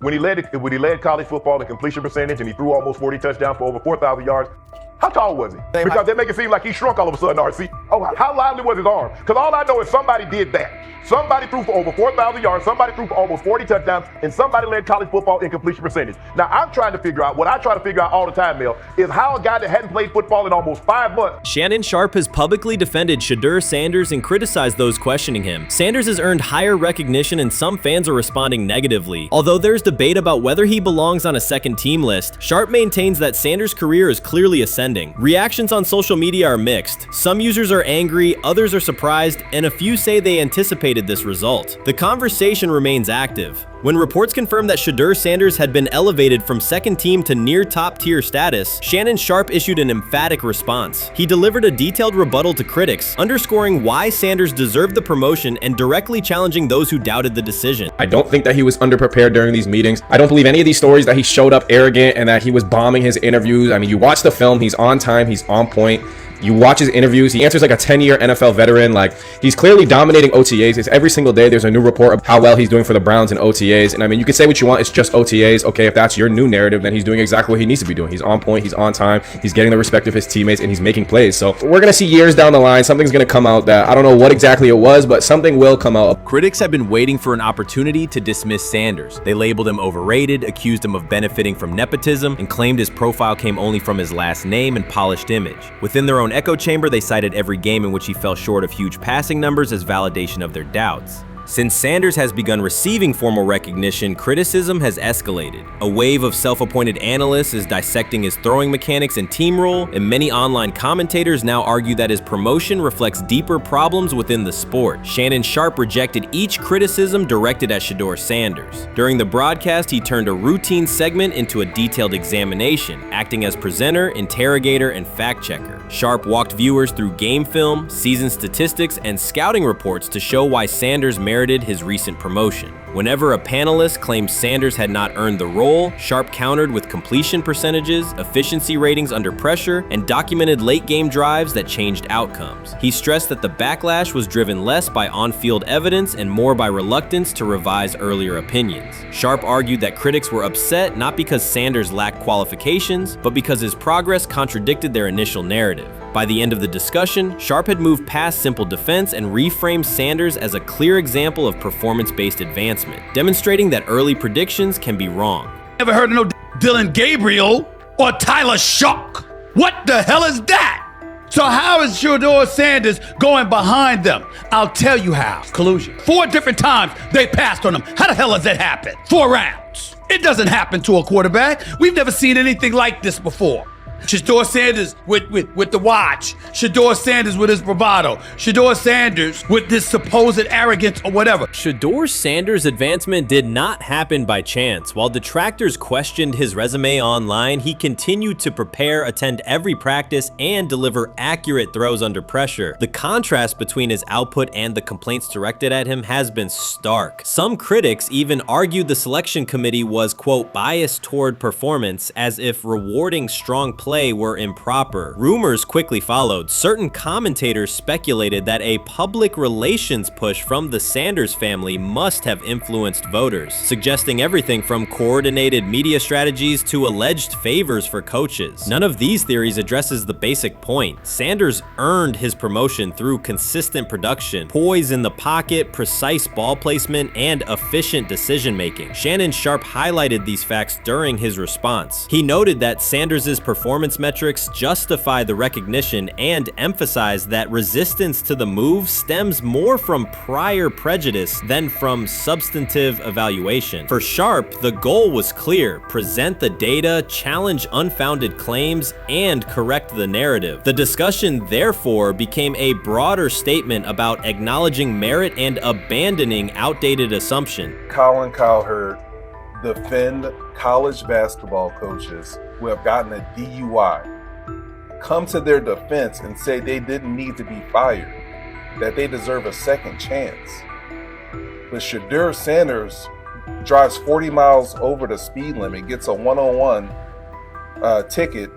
when he led college football in completion percentage and he threw almost 40 touchdowns for over 4,000 yards, how tall was he? Because they make it seem like he shrunk all of a sudden, RC. Oh, how lively was his arm? Because all I know is somebody did that. Somebody threw for over 4,000 yards, somebody threw for almost 40 touchdowns, and somebody led college football in completion percentage. Now, I'm trying to figure out, what I try to figure out all the time, Mel, is how a guy that hadn't played football in almost 5 months. Shannon Sharpe has publicly defended Shedeur Sanders and criticized those questioning him. Sanders has earned higher recognition and some fans are responding negatively. Although there's debate about whether he belongs on a second team list, Sharpe maintains that Sanders' career is clearly ascending. Reactions on social media are mixed. Some users are angry, others are surprised, and a few say they anticipated this result. The conversation remains active. When reports confirmed that Shedeur Sanders had been elevated from second team to near top tier status, Shannon Sharpe issued an emphatic response. He delivered a detailed rebuttal to critics, underscoring why Sanders deserved the promotion and directly challenging those who doubted the decision. I don't think that he was underprepared during these meetings. I don't believe any of these stories that he showed up arrogant and that he was bombing his interviews. I mean, you watch the film, he's on time, he's on point. You watch his interviews, he answers like a 10-year NFL veteran. Like, he's clearly dominating OTAs. It's every single day there's a new report of how well he's doing for the Browns in OTAs. And I mean, you can say what you want, it's just OTAs. Okay, if that's your new narrative, then he's doing exactly what he needs to be doing. He's on point, he's on time, he's getting the respect of his teammates, and he's making plays. So we're gonna see years down the line, something's gonna come out that I don't know what exactly it was, but something will come out. Critics have been waiting for an opportunity to dismiss Sanders. They labeled him overrated, accused him of benefiting from nepotism, and claimed his profile came only from his last name and polished image. Within their own echo chamber, they cited every game in which he fell short of huge passing numbers as validation of their doubts. Since Sanders has begun receiving formal recognition, criticism has escalated. A wave of self-appointed analysts is dissecting his throwing mechanics and team role, and many online commentators now argue that his promotion reflects deeper problems within the sport. Shannon Sharpe rejected each criticism directed at Shedeur Sanders. During the broadcast, he turned a routine segment into a detailed examination, acting as presenter, interrogator, and fact-checker. Sharpe walked viewers through game film, season statistics, and scouting reports to show why Sanders merited his recent promotion. Whenever a panelist claimed Sanders had not earned the role, Sharpe countered with completion percentages, efficiency ratings under pressure, and documented late-game drives that changed outcomes. He stressed that the backlash was driven less by on-field evidence and more by reluctance to revise earlier opinions. Sharpe argued that critics were upset not because Sanders lacked qualifications, but because his progress contradicted their initial narrative. By the end of the discussion, Sharpe had moved past simple defense and reframed Sanders as a clear example of performance-based advancement, demonstrating that early predictions can be wrong. Never heard of no Dylan Gabriel or Tyler Shock. What the hell is that? So how is Shedeur Sanders going behind them? I'll tell you how. Collusion. 4 different times they passed on him. How the hell does that happen? 4 rounds. It doesn't happen to a quarterback. We've never seen anything like this before. Shedeur Sanders with the watch. Shedeur Sanders with his bravado. Shedeur Sanders with this supposed arrogance or whatever. Shedeur Sanders' advancement did not happen by chance. While detractors questioned his resume online, he continued to prepare, attend every practice, and deliver accurate throws under pressure. The contrast between his output and the complaints directed at him has been stark. Some critics even argued the selection committee was, quote, biased toward performance, as if rewarding strong play were improper. Rumors quickly followed. Certain commentators speculated that a public relations push from the Sanders family must have influenced voters, suggesting everything from coordinated media strategies to alleged favors for coaches. None of these theories addresses the basic point. Sanders earned his promotion through consistent production, poise in the pocket, precise ball placement, and efficient decision-making. Shannon Sharpe highlighted these facts during his response. He noted that Sanders' performance metrics justify the recognition and emphasize that resistance to the move stems more from prior prejudice than from substantive evaluation. For Sharpe, the goal was clear: present the data, challenge unfounded claims, and correct the narrative. The discussion, therefore, became a broader statement about acknowledging merit and abandoning outdated assumptions. Colin Cowherd defend college basketball coaches who have gotten a DUI, come to their defense and say they didn't need to be fired, that they deserve a second chance. But Shedeur Sanders drives 40 miles over the speed limit, gets a one-on-one ticket,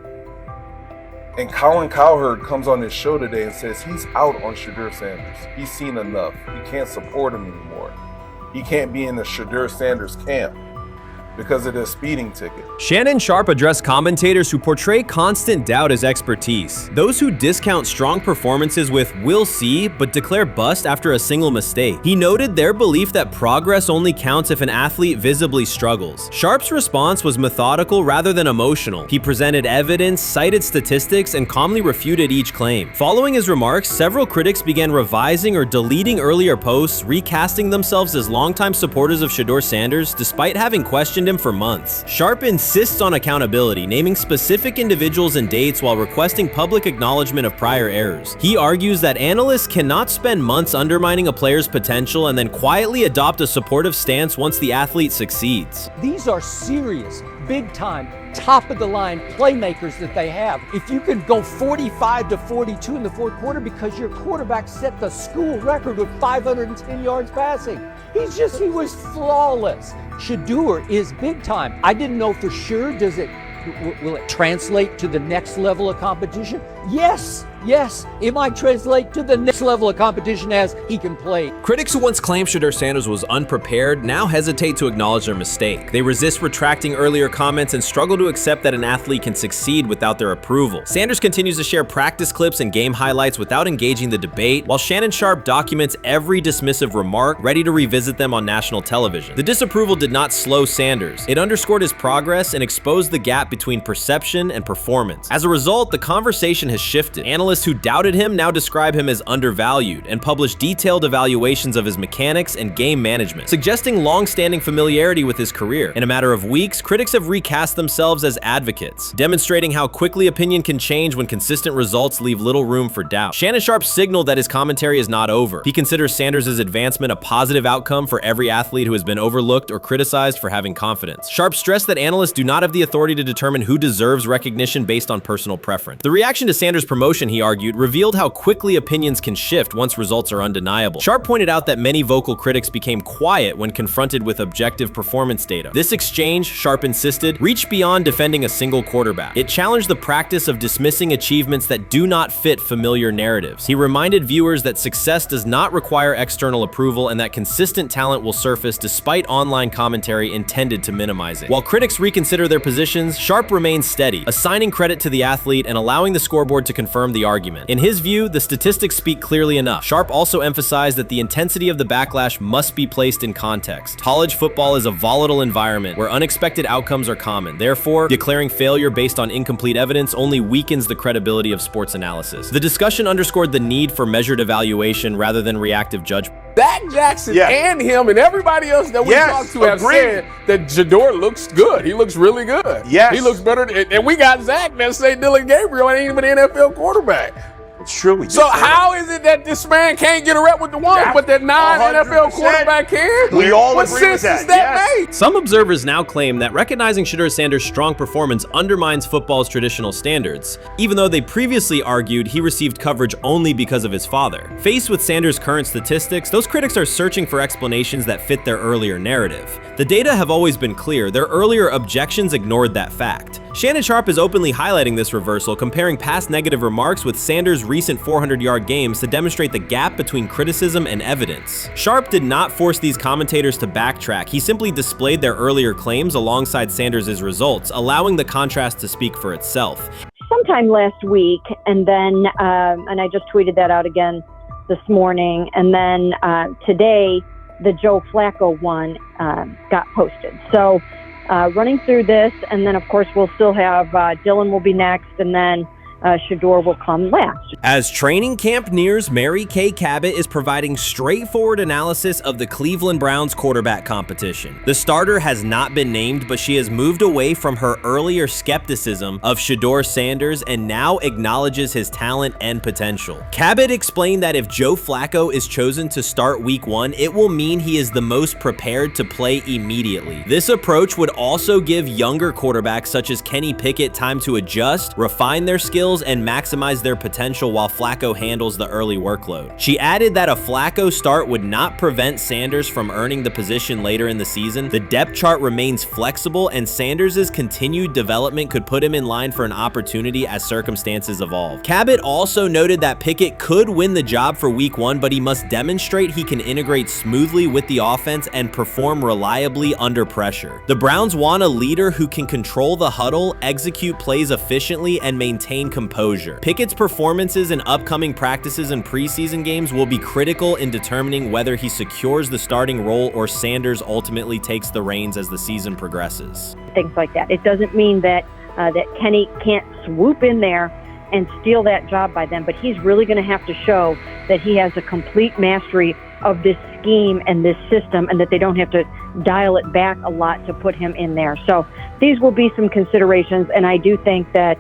and Colin Cowherd comes on his show today and says he's out on Shedeur Sanders. He's seen enough. He can't support him anymore. He can't be in the Shedeur Sanders camp. because of their speeding ticket. Shannon Sharpe addressed commentators who portray constant doubt as expertise. Those who discount strong performances with "we'll see" but declare bust after a single mistake. He noted their belief that progress only counts if an athlete visibly struggles. Sharpe's response was methodical rather than emotional. He presented evidence, cited statistics, and calmly refuted each claim. Following his remarks, several critics began revising or deleting earlier posts, recasting themselves as longtime supporters of Shedeur Sanders despite having questioned him for months. Sharpe insists on accountability, naming specific individuals and dates while requesting public acknowledgement of prior errors. He argues that analysts cannot spend months undermining a player's potential and then quietly adopt a supportive stance once the athlete succeeds. These are serious, big-time, top-of-the-line playmakers that they have. If you can go 45 to 42 in the fourth quarter because your quarterback set the school record with 510 yards passing. He was flawless. Shedeur is big time. I didn't know for sure, will it translate to the next level of competition? Yes, it might translate to the next level of competition as he can play. Critics who once claimed Shedeur Sanders was unprepared now hesitate to acknowledge their mistake. They resist retracting earlier comments and struggle to accept that an athlete can succeed without their approval. Sanders continues to share practice clips and game highlights without engaging the debate, while Shannon Sharpe documents every dismissive remark, ready to revisit them on national television. The disapproval did not slow Sanders. It underscored his progress and exposed the gap between perception and performance. As a result, the conversation has shifted. Analysts who doubted him now describe him as undervalued and publish detailed evaluations of his mechanics and game management, suggesting long-standing familiarity with his career. In a matter of weeks, critics have recast themselves as advocates, demonstrating how quickly opinion can change when consistent results leave little room for doubt. Shannon Sharpe signaled that his commentary is not over. He considers Sanders' advancement a positive outcome for every athlete who has been overlooked or criticized for having confidence. Sharpe stressed that analysts do not have the authority to determine who deserves recognition based on personal preference. The reaction to Sanders' promotion, he argued, revealed how quickly opinions can shift once results are undeniable. Sharpe pointed out that many vocal critics became quiet when confronted with objective performance data. This exchange, Sharpe insisted, reached beyond defending a single quarterback. It challenged the practice of dismissing achievements that do not fit familiar narratives. He reminded viewers that success does not require external approval and that consistent talent will surface despite online commentary intended to minimize it. While critics reconsider their positions, Sharpe remains steady, assigning credit to the athlete and allowing the scoreboard to confirm the argument. In his view, the statistics speak clearly enough. Sharpe also emphasized that the intensity of the backlash must be placed in context. College football is a volatile environment where unexpected outcomes are common. Therefore, declaring failure based on incomplete evidence only weakens the credibility of sports analysis. The discussion underscored the need for measured evaluation rather than reactive judgment. Dak Jackson and him and everybody else that we talked to have said that Shedeur looks good. He looks really good. He looks better. And we got Zach that say Dylan Gabriel ain't even an NFL quarterback. It's true. So how is it that this man can't get a rep with the ones, but that non-NFL quarterback can? We all what agree with sense that. does that make? Some observers now claim that recognizing Shedeur Sanders' strong performance undermines football's traditional standards, even though they previously argued he received coverage only because of his father. Faced with Sanders' current statistics, those critics are searching for explanations that fit their earlier narrative. The data have always been clear. Their earlier objections ignored that fact. Shannon Sharpe is openly highlighting this reversal, comparing past negative remarks with Sanders' recent 400-yard games to demonstrate the gap between criticism and evidence. Sharpe did not force these commentators to backtrack. He simply displayed their earlier claims alongside Sanders' results, allowing the contrast to speak for itself. Sometime last week, and then, and I just tweeted that out again this morning, and then today, the Joe Flacco one got posted. So running through this, and then of course we'll still have Dylan will be next, and then Shedeur will come last. As training camp nears, Mary Kay Cabot is providing straightforward analysis of the Cleveland Browns quarterback competition. The starter has not been named, but she has moved away from her earlier skepticism of Shedeur Sanders and now acknowledges his talent and potential. Cabot explained that if Joe Flacco is chosen to start week 1, it will mean he is the most prepared to play immediately. This approach would also give younger quarterbacks such as Kenny Pickett time to adjust, refine their skills, fundamentals and maximize their potential while Flacco handles the early workload. She added that a Flacco start would not prevent Sanders from earning the position later in the season. The depth chart remains flexible, and Sanders' continued development could put him in line for an opportunity as circumstances evolve. Cabot also noted that Pickett could win the job for week 1, but he must demonstrate he can integrate smoothly with the offense and perform reliably under pressure. The Browns want a leader who can control the huddle, execute plays efficiently, and maintain composure. Pickett's performances in upcoming practices and preseason games will be critical in determining whether he secures the starting role or Sanders ultimately takes the reins as the season progresses. Things like that. It doesn't mean that Kenny can't swoop in there and steal that job by them, but he's really going to have to show that he has a complete mastery of this scheme and this system, and that they don't have to dial it back a lot to put him in there. So these will be some considerations, and I do think that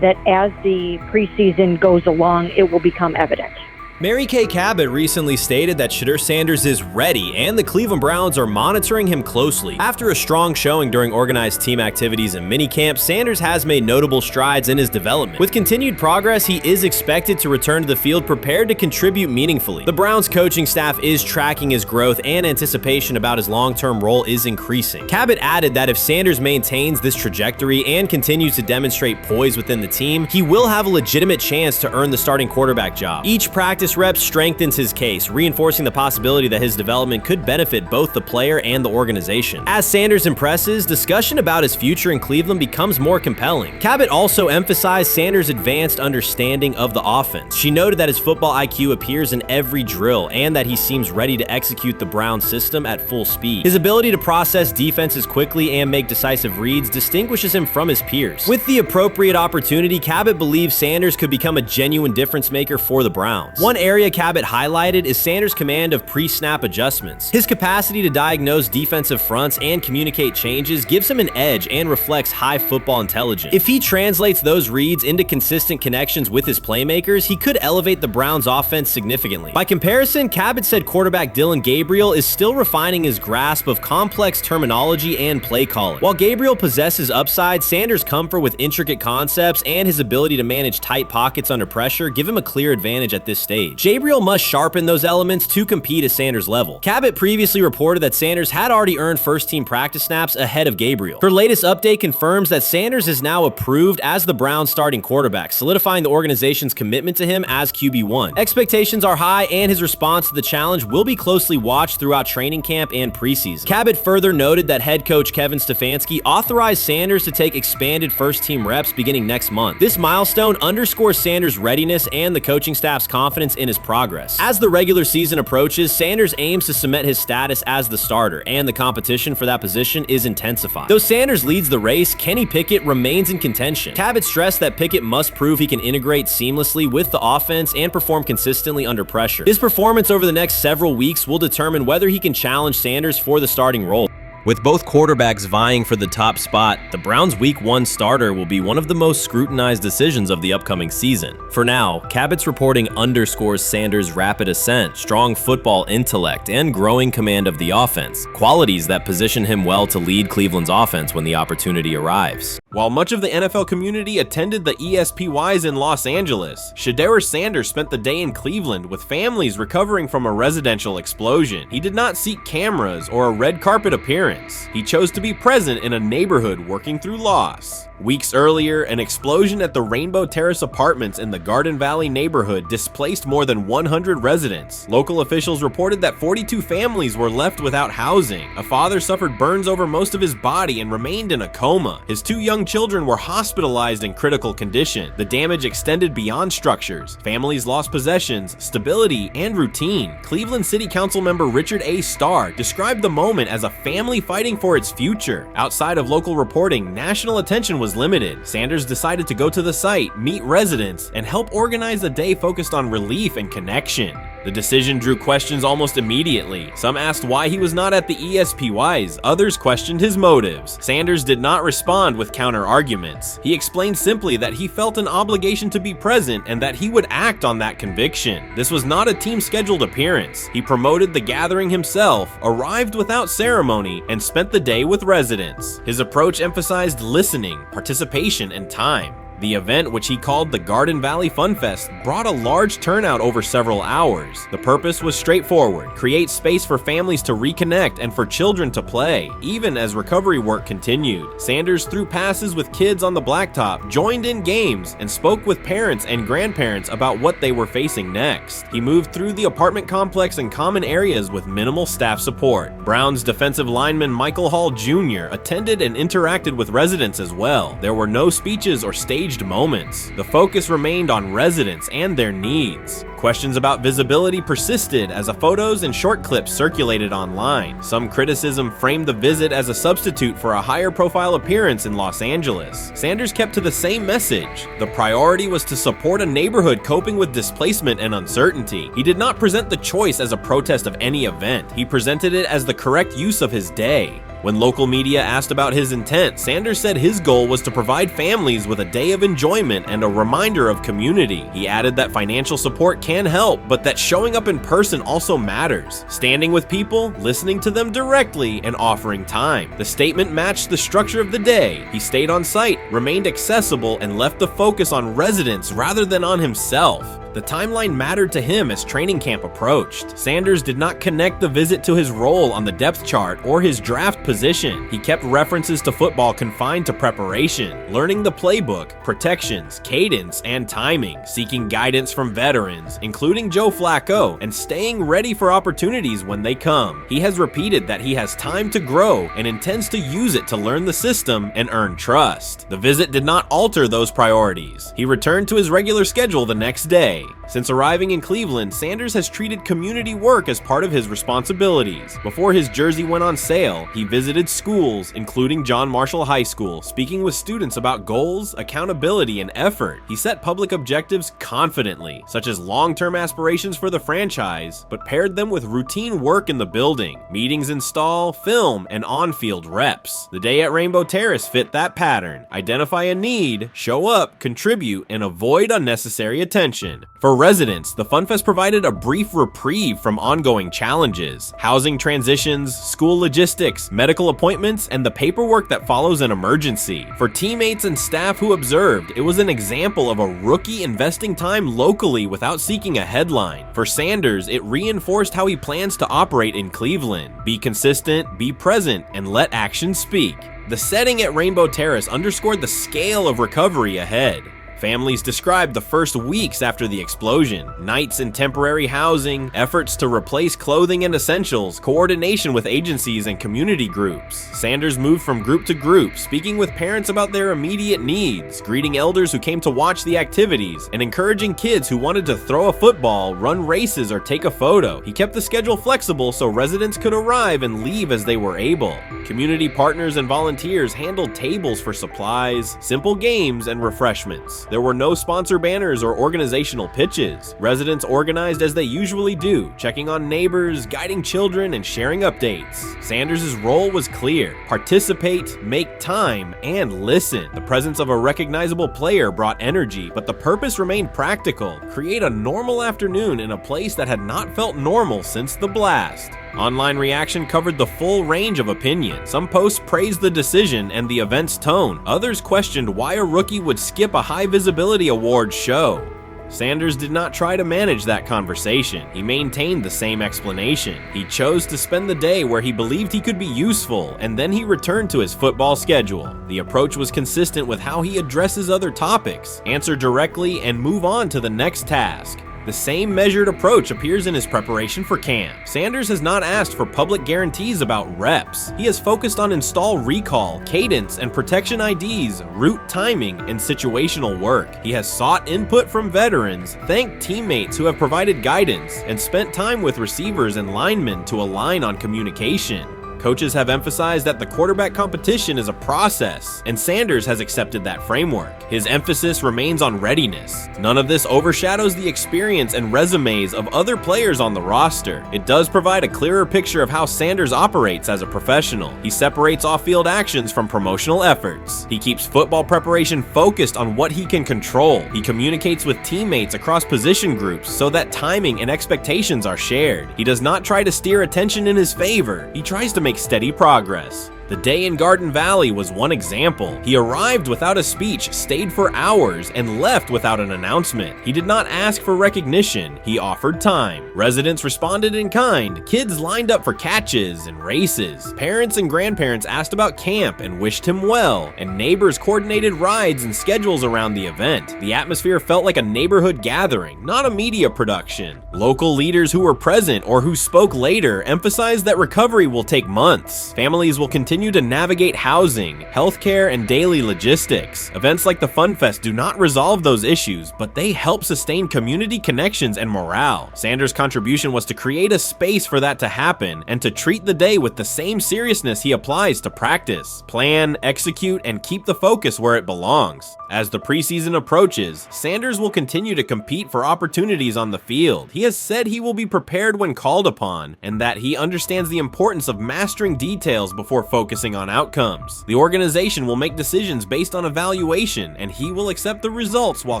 that as the preseason goes along, it will become evident. Mary Kay Cabot recently stated that Shedeur Sanders is ready, and the Cleveland Browns are monitoring him closely. After a strong showing during organized team activities and minicamp, Sanders has made notable strides in his development. With continued progress, he is expected to return to the field prepared to contribute meaningfully. The Browns coaching staff is tracking his growth, and anticipation about his long-term role is increasing. Cabot added that if Sanders maintains this trajectory and continues to demonstrate poise within the team, he will have a legitimate chance to earn the starting quarterback job. Each practice rep strengthens his case, reinforcing the possibility that his development could benefit both the player and the organization. As Sanders impresses, discussion about his future in Cleveland becomes more compelling. Cabot also emphasized Sanders' advanced understanding of the offense. She noted that his football IQ appears in every drill and that he seems ready to execute the Browns system at full speed. His ability to process defenses quickly and make decisive reads distinguishes him from his peers. With the appropriate opportunity, Cabot believes Sanders could become a genuine difference maker for the Browns. One area Cabot highlighted is Sanders' command of pre-snap adjustments. His capacity to diagnose defensive fronts and communicate changes gives him an edge and reflects high football intelligence. If he translates those reads into consistent connections with his playmakers, he could elevate the Browns' offense significantly. By comparison, Cabot said quarterback Dillon Gabriel is still refining his grasp of complex terminology and play calling. While Gabriel possesses upside, Sanders' comfort with intricate concepts and his ability to manage tight pockets under pressure give him a clear advantage at this stage. Gabriel must sharpen those elements to compete at Sanders' level. Cabot previously reported that Sanders had already earned first-team practice snaps ahead of Gabriel. Her latest update confirms that Sanders is now approved as the Browns' starting quarterback, solidifying the organization's commitment to him as QB1. Expectations are high, and his response to the challenge will be closely watched throughout training camp and preseason. Cabot further noted that head coach Kevin Stefanski authorized Sanders to take expanded first-team reps beginning next month. This milestone underscores Sanders' readiness and the coaching staff's confidence in his progress. As the regular season approaches, Sanders aims to cement his status as the starter, and the competition for that position is intensified. Though Sanders leads the race, Kenny Pickett remains in contention. Cabot stressed that Pickett must prove he can integrate seamlessly with the offense and perform consistently under pressure. His performance over the next several weeks will determine whether he can challenge Sanders for the starting role. With both quarterbacks vying for the top spot, the Browns' Week 1 starter will be one of the most scrutinized decisions of the upcoming season. For now, Cabot's reporting underscores Sanders' rapid ascent, strong football intellect, and growing command of the offense, qualities that position him well to lead Cleveland's offense when the opportunity arrives. While much of the NFL community attended the ESPYs in Los Angeles, Shedeur Sanders spent the day in Cleveland with families recovering from a residential explosion. He did not seek cameras or a red carpet appearance. He chose to be present in a neighborhood working through loss. Weeks earlier, an explosion at the Rainbow Terrace Apartments in the Garden Valley neighborhood displaced more than 100 residents. Local officials reported that 42 families were left without housing. A father suffered burns over most of his body and remained in a coma. His 2 young children were hospitalized in critical condition. The damage extended beyond structures. Families lost possessions, stability, and routine. Cleveland City Council member Richard A. Starr described the moment as a family fighting for its future. Outside of local reporting, national attention was limited. Sanders decided to go to the site, meet residents, and help organize a day focused on relief and connection. The decision drew questions almost immediately. Some asked why he was not at the ESPYs, others questioned his motives. Sanders did not respond with counter-arguments. He explained simply that he felt an obligation to be present and that he would act on that conviction. This was not a team-scheduled appearance. He promoted the gathering himself, arrived without ceremony, and spent the day with residents. His approach emphasized listening, participation, and time. The event, which he called the Garden Valley Fun Fest, brought a large turnout over several hours. The purpose was straightforward: create space for families to reconnect and for children to play, even as recovery work continued. Sanders threw passes with kids on the blacktop, joined in games, and spoke with parents and grandparents about what they were facing next. He moved through the apartment complex and common areas with minimal staff support. Browns defensive lineman Michael Hall Jr. attended and interacted with residents as well. There were no speeches or staged moments. The focus remained on residents and their needs. Questions about visibility persisted as photos and short clips circulated online. Some criticism framed the visit as a substitute for a higher profile appearance in Los Angeles. Sanders kept to the same message. The priority was to support a neighborhood coping with displacement and uncertainty. He did not present the choice as a protest of any event. He presented it as the correct use of his day. When local media asked about his intent, Sanders said his goal was to provide families with a day of enjoyment and a reminder of community. He added that financial support can help, but that showing up in person also matters. Standing with people, listening to them directly, and offering time. The statement matched the structure of the day. He stayed on site, remained accessible, and left the focus on residents rather than on himself. The timeline mattered to him as training camp approached. Sanders did not connect the visit to his role on the depth chart or his draft position. He kept references to football confined to preparation, learning the playbook, protections, cadence, and timing, seeking guidance from veterans, including Joe Flacco, and staying ready for opportunities when they come. He has repeated that he has time to grow and intends to use it to learn the system and earn trust. The visit did not alter those priorities. He returned to his regular schedule the next day. Since arriving in Cleveland, Sanders has treated community work as part of his responsibilities. Before his jersey went on sale, he visited schools, including John Marshall High School, speaking with students about goals, accountability, and effort. He set public objectives confidently, such as long-term aspirations for the franchise, but paired them with routine work in the building, meetings install, film, and on-field reps. The day at Rainbow Terrace fit that pattern. Identify a need, show up, contribute, and avoid unnecessary attention. For residents, the FunFest provided a brief reprieve from ongoing challenges: housing transitions, school logistics, medical appointments, and the paperwork that follows an emergency. For teammates and staff who observed, it was an example of a rookie investing time locally without seeking a headline. For Sanders, it reinforced how he plans to operate in Cleveland: be consistent, be present, and let actions speak. The setting at Rainbow Terrace underscored the scale of recovery ahead. Families described the first weeks after the explosion: nights in temporary housing, efforts to replace clothing and essentials, coordination with agencies and community groups. Sanders moved from group to group, speaking with parents about their immediate needs, greeting elders who came to watch the activities, and encouraging kids who wanted to throw a football, run races, or take a photo. He kept the schedule flexible so residents could arrive and leave as they were able. Community partners and volunteers handled tables for supplies, simple games, and refreshments. There were no sponsor banners or organizational pitches. Residents organized as they usually do, checking on neighbors, guiding children, and sharing updates. Sanders' role was clear: participate, make time, and listen. The presence of a recognizable player brought energy, but the purpose remained practical: create a normal afternoon in a place that had not felt normal since the blast. Online reaction covered the full range of opinion. Some posts praised the decision and the event's tone. Others questioned why a rookie would skip a high visibility awards show. Sanders did not try to manage that conversation. He maintained the same explanation. He chose to spend the day where he believed he could be useful, and then he returned to his football schedule. The approach was consistent with how he addresses other topics: answer directly and move on to the next task. The same measured approach appears in his preparation for camp. Sanders has not asked for public guarantees about reps. He has focused on install recall, cadence, and protection IDs, route timing, and situational work. He has sought input from veterans, thanked teammates who have provided guidance, and spent time with receivers and linemen to align on communication. Coaches have emphasized that the quarterback competition is a process, and Sanders has accepted that framework. His emphasis remains on readiness. None of this overshadows the experience and resumes of other players on the roster. It does provide a clearer picture of how Sanders operates as a professional. He separates off-field actions from promotional efforts. He keeps football preparation focused on what he can control. He communicates with teammates across position groups so that timing and expectations are shared. He does not try to steer attention in his favor. He tries to make steady progress. The day in Garden Valley was one example. He arrived without a speech, stayed for hours, and left without an announcement. He did not ask for recognition, he offered time. Residents responded in kind, kids lined up for catches and races. Parents and grandparents asked about camp and wished him well, and neighbors coordinated rides and schedules around the event. The atmosphere felt like a neighborhood gathering, not a media production. Local leaders who were present or who spoke later emphasized that recovery will take months. Families will continue to navigate housing, healthcare, and daily logistics. Events like the Fun Fest do not resolve those issues, but they help sustain community connections and morale. Sanders' contribution was to create a space for that to happen and to treat the day with the same seriousness he applies to practice. Plan, execute, and keep the focus where it belongs. As the preseason approaches, Sanders will continue to compete for opportunities on the field. He has said he will be prepared when called upon, and that he understands the importance of mastering details before focusing on outcomes. The organization will make decisions based on evaluation, and he will accept the results while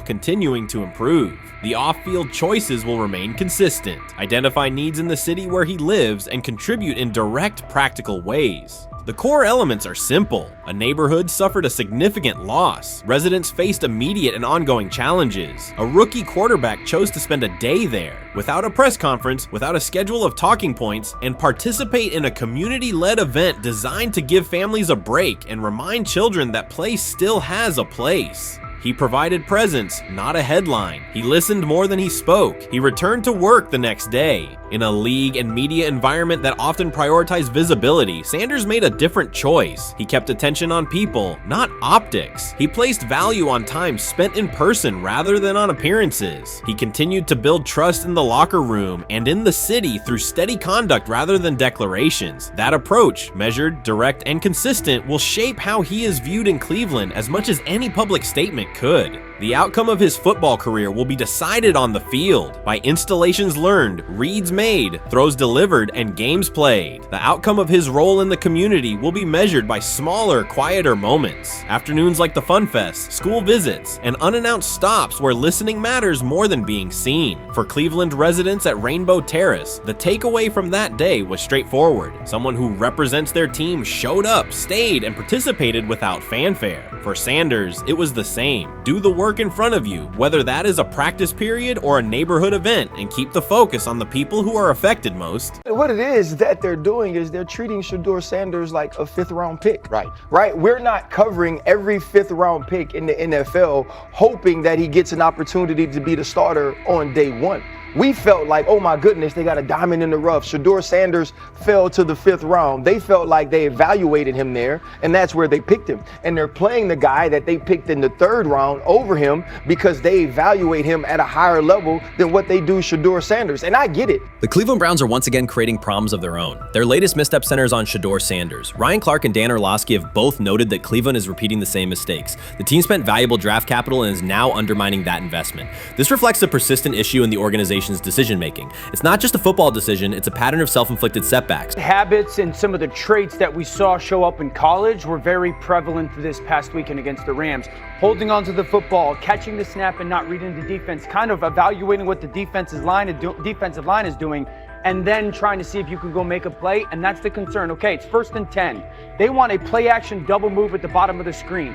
continuing to improve. The off-field choices will remain consistent, identify needs in the city where he lives, and contribute in direct, practical ways. The core elements are simple. A neighborhood suffered a significant loss. Residents faced immediate and ongoing challenges. A rookie quarterback chose to spend a day there, without a press conference, without a schedule of talking points, and participate in a community-led event designed to give families a break and remind children that play still has a place. He provided presence, not a headline. He listened more than he spoke. He returned to work the next day. In a league and media environment that often prioritize visibility, Sanders made a different choice. He kept attention on people, not optics. He placed value on time spent in person rather than on appearances. He continued to build trust in the locker room and in the city through steady conduct rather than declarations. That approach, measured, direct, and consistent, will shape how he is viewed in Cleveland as much as any public statement could. The outcome of his football career will be decided on the field by installations learned, reads made, throws delivered, and games played. The outcome of his role in the community will be measured by smaller, quieter moments. Afternoons like the Fun Fest, school visits, and unannounced stops where listening matters more than being seen. For Cleveland residents at Rainbow Terrace, the takeaway from that day was straightforward. Someone who represents their team showed up, stayed, and participated without fanfare. For Sanders, it was the same. Do the work in front of you, whether that is a practice period or a neighborhood event, and keep the focus on the people who are affected most. What it is that they're doing is they're treating Shedeur Sanders like a 5th round pick. Right? We're not covering every 5th round pick in the NFL hoping that he gets an opportunity to be the starter on day one. We felt like, oh my goodness, they got a diamond in the rough. Shedeur Sanders fell to the 5th round. They felt like they evaluated him there, and that's where they picked him. And they're playing the guy that they picked in the 3rd round over him because they evaluate him at a higher level than what they do Shedeur Sanders. And I get it. The Cleveland Browns are once again creating problems of their own. Their latest misstep centers on Shedeur Sanders. Ryan Clark and Dan Orlovsky have both noted that Cleveland is repeating the same mistakes. The team spent valuable draft capital and is now undermining that investment. This reflects a persistent issue in the organization's decision-making. It's not just a football decision, it's a pattern of self-inflicted setbacks. Habits and some of the traits that we saw show up in college were very prevalent this past weekend against the Rams. Holding onto the football, catching the snap and not reading the defense, kind of evaluating what the defensive line is doing, and then trying to see if you can go make a play, and that's the concern. Okay, it's 1st and 10. They want a play-action double move at the bottom of the screen.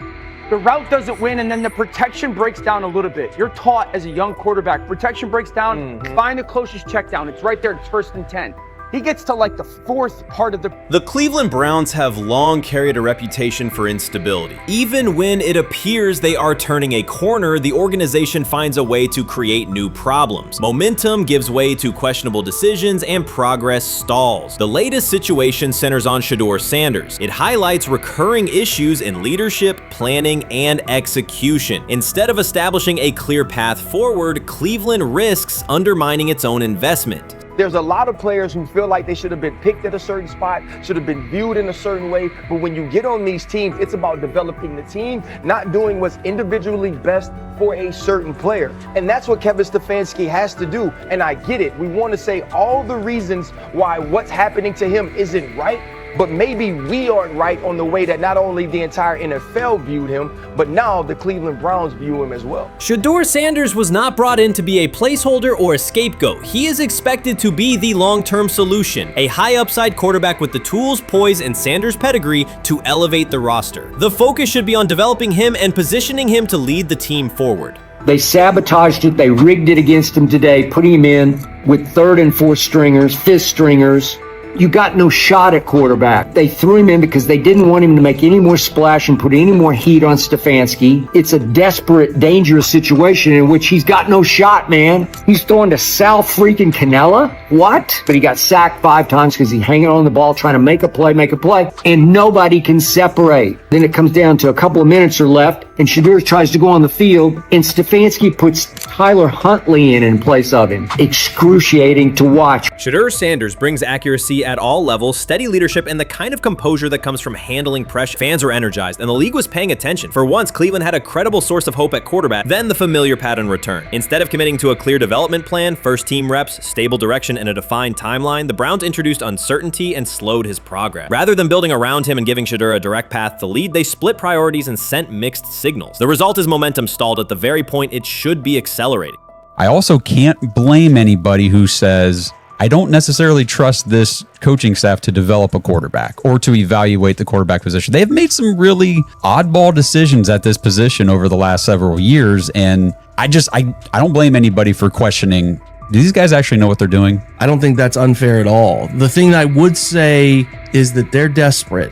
The route doesn't win, and then the protection breaks down a little bit. You're taught as a young quarterback, protection breaks down, find the closest check down. It's right there, it's 1st and 10. He gets to like the 4th part of The Cleveland Browns have long carried a reputation for instability. Even when it appears they are turning a corner, the organization finds a way to create new problems. Momentum gives way to questionable decisions and progress stalls. The latest situation centers on Shedeur Sanders. It highlights recurring issues in leadership, planning, and execution. Instead of establishing a clear path forward, Cleveland risks undermining its own investment. There's a lot of players who feel like they should have been picked at a certain spot, should have been viewed in a certain way. But when you get on these teams, it's about developing the team, not doing what's individually best for a certain player. And that's what Kevin Stefanski has to do. And I get it. We want to say all the reasons why what's happening to him isn't right. but maybe we aren't right on the way that not only the entire NFL viewed him, but now the Cleveland Browns view him as well. Shedeur Sanders was not brought in to be a placeholder or a scapegoat. He is expected to be the long-term solution, a high-upside quarterback with the tools, poise, and Sanders' pedigree to elevate the roster. The focus should be on developing him and positioning him to lead the team forward. They sabotaged it. They rigged it against him today, putting him in with third and fourth stringers, fifth stringers. You got no shot at quarterback. They threw him in because they didn't want him to make any more splash and put any more heat on Stefanski. It's a desperate, dangerous situation in which he's got no shot, man. He's throwing to Sal freaking Cannella. What? But he got sacked 5 times because he's hanging on the ball trying to make a play, and nobody can separate. Then it comes down to a couple of minutes are left, and Shedeur tries to go on the field, and Stefanski puts Tyler Huntley in place of him. Excruciating to watch. Shedeur Sanders brings accuracy at all levels, steady leadership, and the kind of composure that comes from handling pressure. Fans were energized, and the league was paying attention. For once, Cleveland had a credible source of hope at quarterback, then the familiar pattern returned. Instead of committing to a clear development plan, first-team reps, stable direction, and a defined timeline, the Browns introduced uncertainty and slowed his progress. Rather than building around him and giving Shedeur a direct path to lead, they split priorities and sent mixed signals. The result is momentum stalled at the very point it should be accelerating. I also can't blame anybody who says, I don't necessarily trust this coaching staff to develop a quarterback or to evaluate the quarterback position. They've made some really oddball decisions at this position over the last several years, and I don't blame anybody for questioning, do these guys actually know what they're doing? I don't think that's unfair at all. The thing I would say is that they're desperate.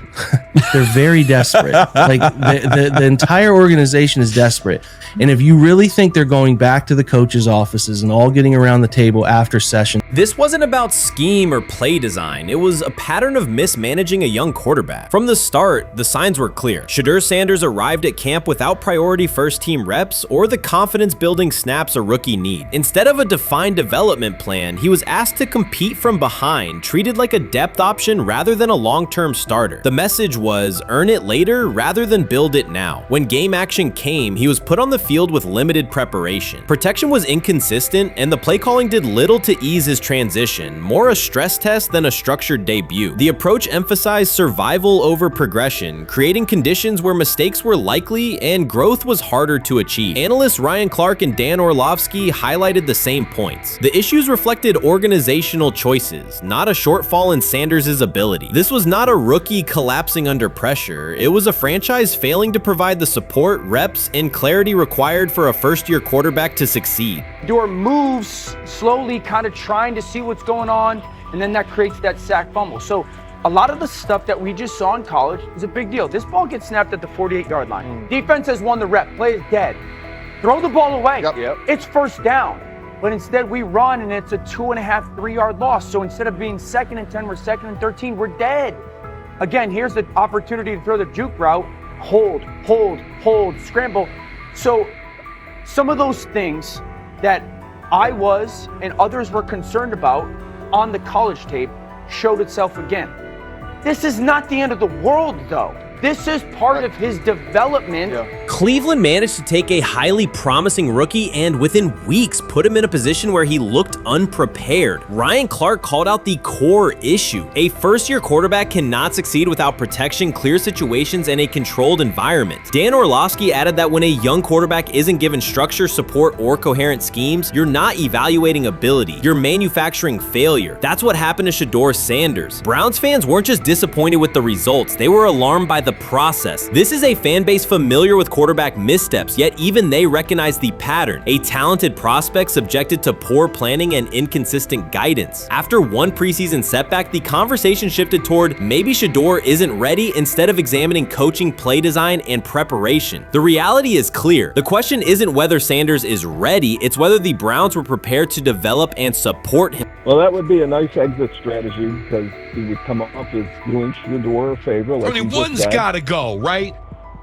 They're very desperate. Like the entire organization is desperate. And if you really think they're going back to the coaches' offices and all getting around the table after session. This wasn't about scheme or play design. It was a pattern of mismanaging a young quarterback. From the start, the signs were clear. Shedeur Sanders arrived at camp without priority first-team reps or the confidence-building snaps a rookie need. Instead of a defined development plan, he was asked to compete from behind, treated like a depth option rather than a long-term starter. The message was, earn it later rather than build it now. When game action came, he was put on the field with limited preparation. Protection was inconsistent, and the play calling did little to ease his transition, more a stress test than a structured debut. The approach emphasized survival over progression, creating conditions where mistakes were likely and growth was harder to achieve. Analysts Ryan Clark and Dan Orlovsky highlighted the same points. The issues reflected organizational choices, not a shortfall in Sanders' ability. This was not a rookie collapsing under pressure. It was a franchise failing to provide the support, reps, and clarity required for a first-year quarterback to succeed. Shedeur moves slowly, kind of trying to see what's going on, and then that creates that sack fumble. So a lot of the stuff that we just saw in college is a big deal. This ball gets snapped at the 48-yard line. Defense has won the rep. Play is dead. Throw the ball away. It's first down. But instead we run and it's a 2.5, 3-yard loss. So instead of being 2nd and 10, we're 2nd and 13, we're dead. Again, here's the opportunity to throw the juke route. Hold, scramble. So some of those things that I was and others were concerned about on the college tape showed itself again. This is not the end of the world, though. This is part of his development. Cleveland managed to take a highly promising rookie and within weeks put him in a position where he looked unprepared. Ryan Clark called out the core issue. A first-year quarterback cannot succeed without protection, clear situations, and a controlled environment. Dan Orlovsky added that when a young quarterback isn't given structure, support, or coherent schemes, you're not evaluating ability, you're manufacturing failure. That's what happened to Shedeur Sanders. Browns fans weren't just disappointed with the results, they were alarmed by the process. This is a fan base familiar with quarterback missteps, yet even they recognize the pattern. A talented prospect subjected to poor planning and inconsistent guidance. After one preseason setback, the conversation shifted toward maybe Shedeur isn't ready instead of examining coaching, play design, and preparation. The reality is clear. The question isn't whether Sanders is ready, it's whether the Browns were prepared to develop and support him. Well, that would be a nice exit strategy because he would come up as doing Shedeur a favor. Like I mean, one's got to go, right?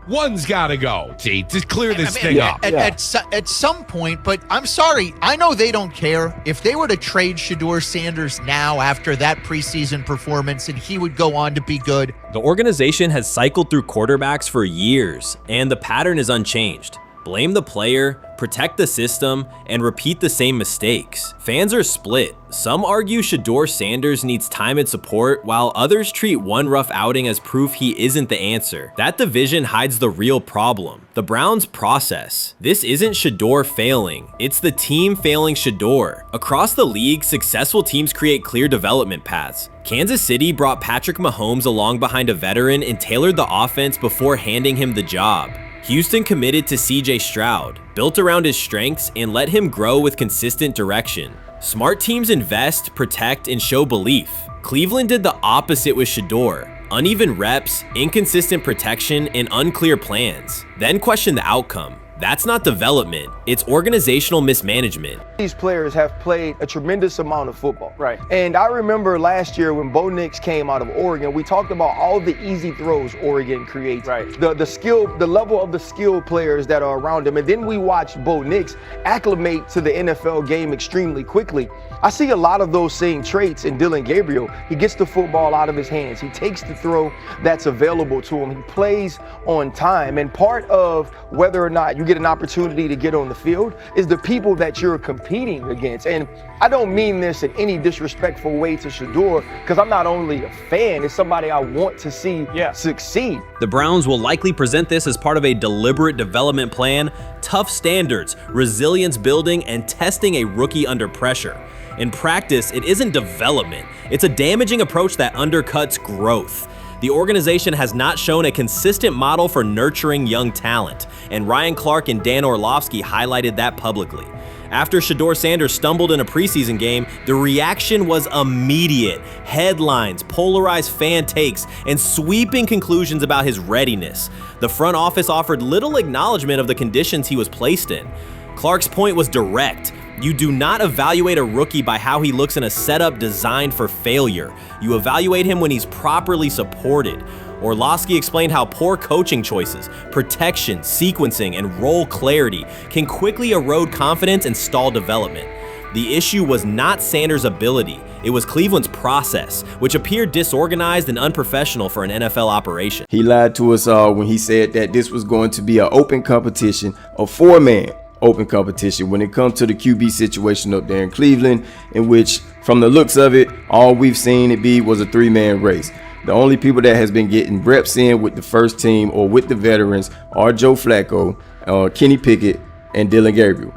One's got to go, to clear this thing up. At some point, but I'm sorry, I know they don't care. If they were to trade Shedeur Sanders now after that preseason performance and he would go on to be good. The organization has cycled through quarterbacks for years, and the pattern is unchanged. Blame the player, protect the system, and repeat the same mistakes. Fans are split. Some argue Shedeur Sanders needs time and support, while others treat one rough outing as proof he isn't the answer. That division hides the real problem: the Browns' process. This isn't Shedeur failing, it's the team failing Shedeur. Across the league, successful teams create clear development paths. Kansas City brought Patrick Mahomes along behind a veteran and tailored the offense before handing him the job. Houston committed to CJ Stroud, built around his strengths, and let him grow with consistent direction. Smart teams invest, protect, and show belief. Cleveland did the opposite with Shedeur: uneven reps, inconsistent protection, and unclear plans. Then question the outcome. That's not development, it's organizational mismanagement. These players have played a tremendous amount of football. Right. And I remember last year when Bo Nix came out of Oregon, we talked about all the easy throws Oregon creates. Right. The level of the skill players that are around him. And then we watched Bo Nix acclimate to the NFL game extremely quickly. I see a lot of those same traits in Dillon Gabriel. He gets the football out of his hands. He takes the throw that's available to him. He plays on time. And part of whether or not you get an opportunity to get on the field is the people that you're competing against. And I don't mean this in any disrespectful way to Shedeur, because I'm not only a fan, it's somebody I want to see succeed. The Browns will likely present this as part of a deliberate development plan, tough standards, resilience building, and testing a rookie under pressure. In practice, it isn't development. It's a damaging approach that undercuts growth. The organization has not shown a consistent model for nurturing young talent, and Ryan Clark and Dan Orlovsky highlighted that publicly. After Shedeur Sanders stumbled in a preseason game, the reaction was immediate. Headlines, polarized fan takes, and sweeping conclusions about his readiness. The front office offered little acknowledgement of the conditions he was placed in. Clark's point was direct. You do not evaluate a rookie by how he looks in a setup designed for failure. You evaluate him when he's properly supported. Orlovsky explained how poor coaching choices, protection, sequencing, and role clarity can quickly erode confidence and stall development. The issue was not Sanders' ability, it was Cleveland's process, which appeared disorganized and unprofessional for an NFL operation. He lied to us all when he said that this was going to be an open competition, a four-man open competition when it comes to the QB situation up there in Cleveland, in which, from the looks of it, all we've seen it be was a three-man race. The only people that has been getting reps in with the first team or with the veterans are Joe Flacco, Kenny Pickett, and Dillon Gabriel.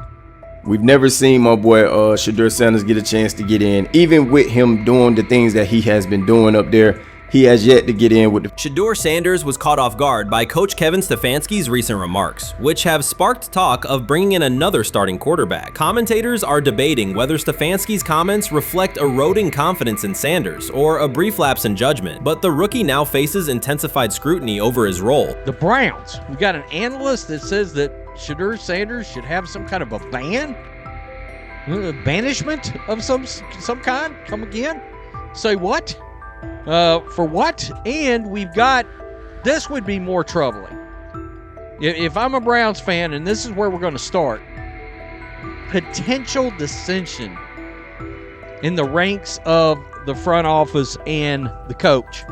We've never seen my boy Shedeur Sanders get a chance to get in. Even with him doing the things that he has been doing up there, he has yet to get in with the... Shedeur Sanders was caught off guard by Coach Kevin Stefanski's recent remarks, which have sparked talk of bringing in another starting quarterback. Commentators are debating whether Stefanski's comments reflect eroding confidence in Sanders or a brief lapse in judgment, but the rookie now faces intensified scrutiny over his role. The Browns, we got an analyst that says that Shedeur Sanders should have some kind of a ban? Banishment of some kind? Come again? Say what? For what? And we've got, this would be more troubling. If I'm a Browns fan, and this is where we're going to start, potential dissension in the ranks of the front office and the coach.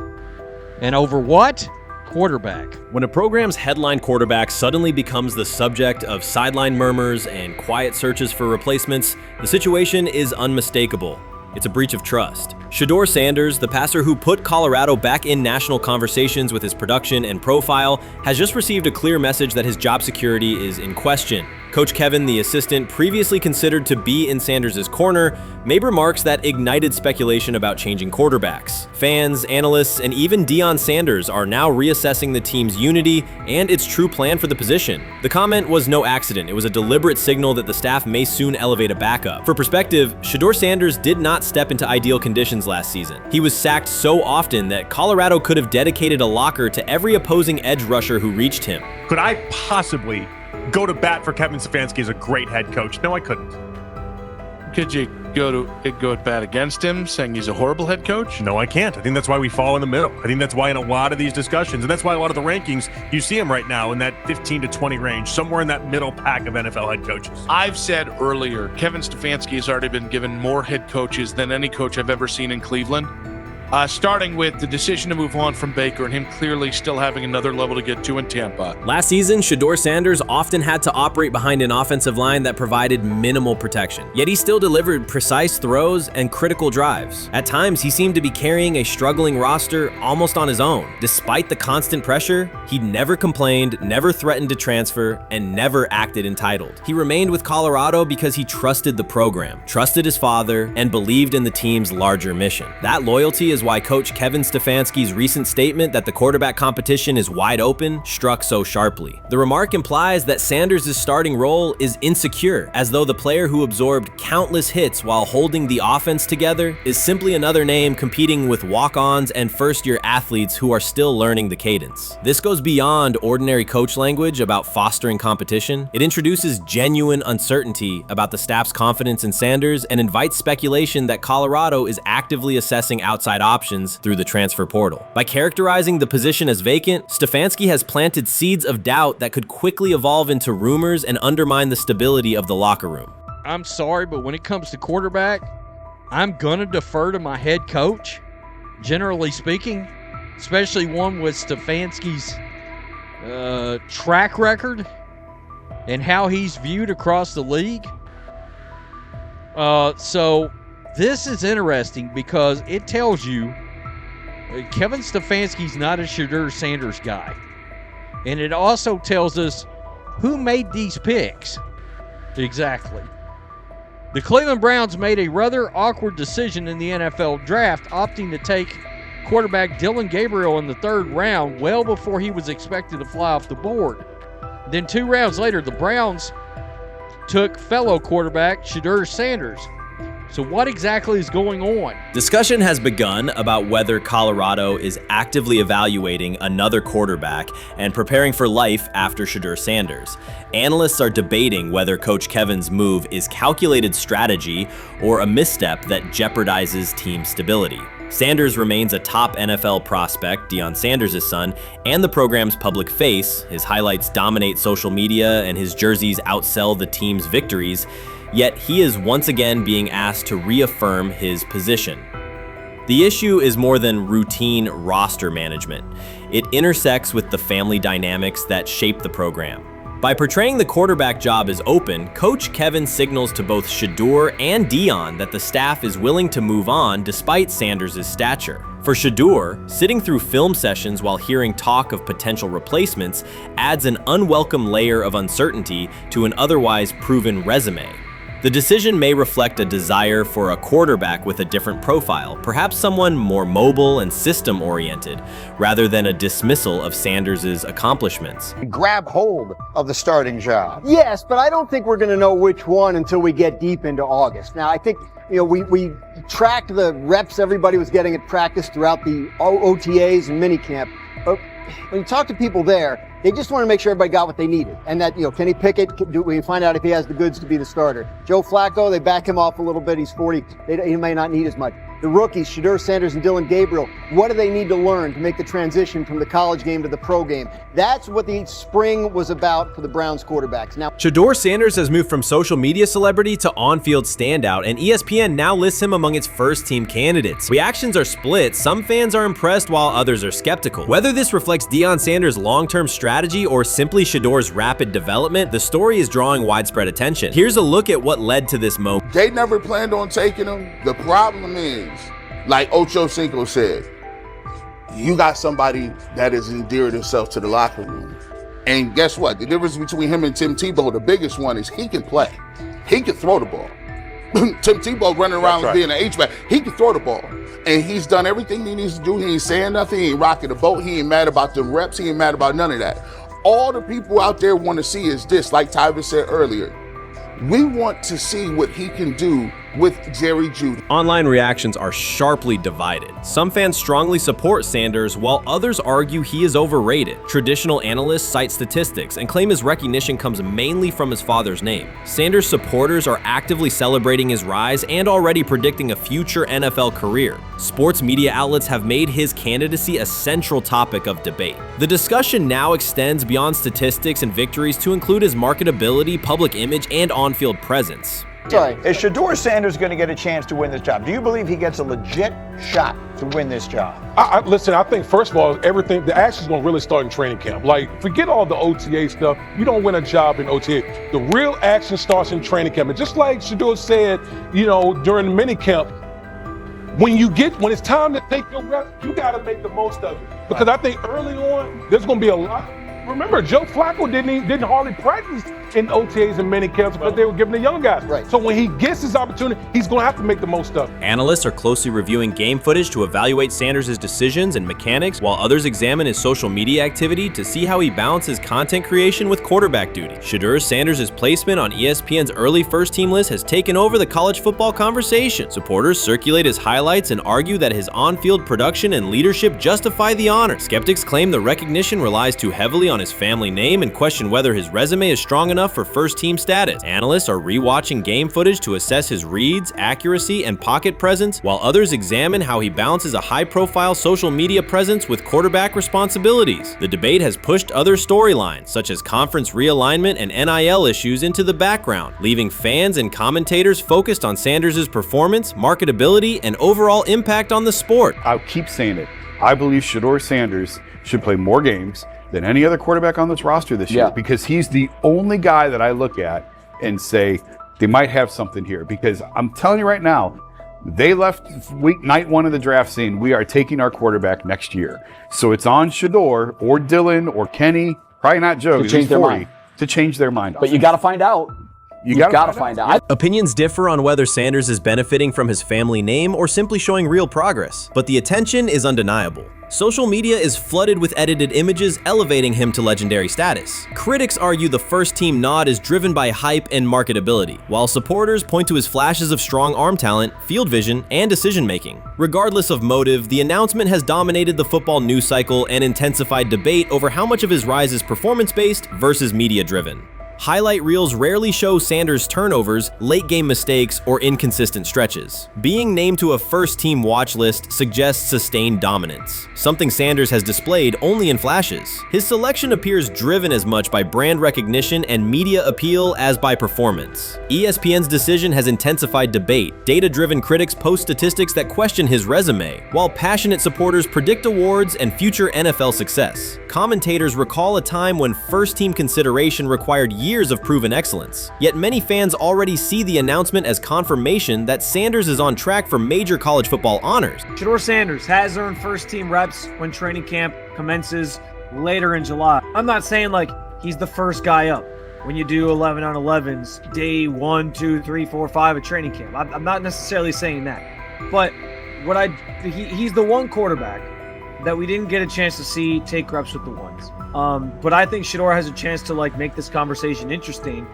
And over what? Quarterback. When a program's headline quarterback suddenly becomes the subject of sideline murmurs and quiet searches for replacements, the situation is unmistakable. It's a breach of trust. Shedeur Sanders, the passer who put Colorado back in national conversations with his production and profile, has just received a clear message that his job security is in question. Coach Kevin, the assistant previously considered to be in Sanders' corner, made remarks that ignited speculation about changing quarterbacks. Fans, analysts, and even Deion Sanders are now reassessing the team's unity and its true plan for the position. The comment was no accident. It was a deliberate signal that the staff may soon elevate a backup. For perspective, Shedeur Sanders did not step into ideal conditions last season. He was sacked so often that Colorado could have dedicated a locker to every opposing edge rusher who reached him. Could I possibly go to bat for Kevin Stefanski as a great head coach? No, I couldn't. Could you go to bat against him, saying he's a horrible head coach? No, I can't. I think that's why we fall in the middle. I think that's why in a lot of these discussions, and that's why a lot of the rankings, you see him right now in that 15 to 20 range, somewhere in that middle pack of NFL head coaches. I've said earlier, Kevin Stefanski has already been given more head coaches than any coach I've ever seen in Cleveland. Starting with the decision to move on from Baker and him clearly still having another level to get to in Tampa. Last season, Shedeur Sanders often had to operate behind an offensive line that provided minimal protection, yet he still delivered precise throws and critical drives. At times, he seemed to be carrying a struggling roster almost on his own. Despite the constant pressure, he never complained, never threatened to transfer, and never acted entitled. He remained with Colorado because he trusted the program, trusted his father, and believed in the team's larger mission. That loyalty is why Coach Kevin Stefanski's recent statement that the quarterback competition is wide open struck so sharply. The remark implies that Sanders' starting role is insecure, as though the player who absorbed countless hits while holding the offense together is simply another name competing with walk-ons and first-year athletes who are still learning the cadence. This goes beyond ordinary coach language about fostering competition. It introduces genuine uncertainty about the staff's confidence in Sanders and invites speculation that Colorado is actively assessing outside options through the transfer portal. By characterizing the position as vacant, Stefanski has planted seeds of doubt that could quickly evolve into rumors and undermine the stability of the locker room. I'm sorry, but when it comes to quarterback, I'm gonna defer to my head coach, generally speaking, especially one with Stefanski's track record and how he's viewed across the league. So this is interesting because it tells you Kevin Stefanski's not a Shedeur Sanders guy. And it also tells us who made these picks. Exactly. The Cleveland Browns made a rather awkward decision in the NFL draft, opting to take quarterback Dillon Gabriel in the 3rd round, well before he was expected to fly off the board. Then 2 rounds later, the Browns took fellow quarterback Shedeur Sanders. So what exactly is going on? Discussion has begun about whether Colorado is actively evaluating another quarterback and preparing for life after Shedeur Sanders. Analysts are debating whether Coach Kevin's move is calculated strategy or a misstep that jeopardizes team stability. Sanders remains a top NFL prospect, Deion Sanders' son, and the program's public face. His highlights dominate social media and his jerseys outsell the team's victories. Yet he is once again being asked to reaffirm his position. The issue is more than routine roster management. It intersects with the family dynamics that shape the program. By portraying the quarterback job as open, Coach Kevin signals to both Shedeur and Deion that the staff is willing to move on despite Sanders' stature. For Shedeur, sitting through film sessions while hearing talk of potential replacements adds an unwelcome layer of uncertainty to an otherwise proven resume. The decision may reflect a desire for a quarterback with a different profile, perhaps someone more mobile and system-oriented, rather than a dismissal of Sanders' accomplishments. Grab hold of the starting job. Yes, but I don't think we're going to know which one until we get deep into August. Now, I think, we tracked the reps everybody was getting at practice throughout the OTAs and minicamp. But when you talk to people there, they just want to make sure everybody got what they needed. And that, Kenny Pickett, we find out if he has the goods to be the starter. Joe Flacco, they back him off a little bit. He's 40. He may not need as much. The rookies, Shedeur Sanders and Dillon Gabriel, what do they need to learn to make the transition from the college game to the pro game? That's what the spring was about for the Browns quarterbacks. Now, Shedeur Sanders has moved from social media celebrity to on-field standout, and ESPN now lists him among its first-team candidates. Reactions are split. Some fans are impressed while others are skeptical. Whether this reflects Deion Sanders' long-term strategy or simply Shedeur's rapid development, the story is drawing widespread attention. Here's a look at what led to this moment. They never planned on taking him. The problem is, like Ocho Cinco said, you got somebody that has endeared himself to the locker room. And guess what? The difference between him and Tim Tebow, the biggest one, is he can play. He can throw the ball. Tim Tebow running around being an H-back. He can throw the ball. And he's done everything he needs to do. He ain't saying nothing. He ain't rocking the boat. He ain't mad about the reps. He ain't mad about none of that. All the people out there want to see is this, like Tyver said earlier. We want to see what he can do with Jerry Jeudy. Online reactions are sharply divided. Some fans strongly support Sanders, while others argue he is overrated. Traditional analysts cite statistics and claim his recognition comes mainly from his father's name. Sanders supporters are actively celebrating his rise and already predicting a future NFL career. Sports media outlets have made his candidacy a central topic of debate. The discussion now extends beyond statistics and victories to include his marketability, public image, and on-field presence. Sorry. Is Shedeur Sanders going to get a chance to win this job? Do you believe he gets a legit shot to win this job? Listen, I think, first of all, the action's going to really start in training camp. Like, forget all the OTA stuff. You don't win a job in OTA. The real action starts in training camp. And just like Shedeur said, during the mini camp, when it's time to take your reps, you got to make the most of it. Because I think early on, there's going to be a lot. Remember, Joe Flacco didn't hardly practice in OTAs and mini camps because they were giving the young guys. Right. So when he gets his opportunity, he's going to have to make the most of it. Analysts are closely reviewing game footage to evaluate Sanders' decisions and mechanics, while others examine his social media activity to see how he balances content creation with quarterback duty. Shedeur Sanders' placement on ESPN's early first-team list has taken over the college football conversation. Supporters circulate his highlights and argue that his on-field production and leadership justify the honor. Skeptics claim the recognition relies too heavily on his family name and question whether his resume is strong enough for first-team status. Analysts are rewatching game footage to assess his reads, accuracy, and pocket presence, while others examine how he balances a high-profile social media presence with quarterback responsibilities. The debate has pushed other storylines, such as conference realignment and NIL issues, into the background, leaving fans and commentators focused on Sanders' performance, marketability, and overall impact on the sport. I'll keep saying it. I believe Shedeur Sanders should play more games than any other quarterback on this roster this year, because he's the only guy that I look at and say they might have something here. Because I'm telling you right now, they left night one of the draft saying we are taking our quarterback next year. So it's on Shedeur or Dylan or Kenny, probably not Joe, to change their mind. To change their mind. But you got to find out. You've got to find out. Opinions differ on whether Sanders is benefiting from his family name or simply showing real progress, but the attention is undeniable. Social media is flooded with edited images elevating him to legendary status. Critics argue the first-team nod is driven by hype and marketability, while supporters point to his flashes of strong arm talent, field vision, and decision-making. Regardless of motive, the announcement has dominated the football news cycle and intensified debate over how much of his rise is performance-based versus media-driven. Highlight reels rarely show Sanders' turnovers, late-game mistakes, or inconsistent stretches. Being named to a first-team watch list suggests sustained dominance, something Sanders has displayed only in flashes. His selection appears driven as much by brand recognition and media appeal as by performance. ESPN's decision has intensified debate. Data-driven critics post statistics that question his resume, while passionate supporters predict awards and future NFL success. Commentators recall a time when first-team consideration required years of proven excellence. Yet many fans already see the announcement as confirmation that Sanders is on track for major college football honors. Shedeur Sanders has earned first-team reps when training camp commences later in July. I'm not saying like he's the first guy up when you do 11 on 11s day 1, 2, 3, 4, 5 at training camp. I'm not necessarily saying that, but he's the one quarterback that we didn't get a chance to see take reps with the ones. But I think Shedeur has a chance to make this conversation interesting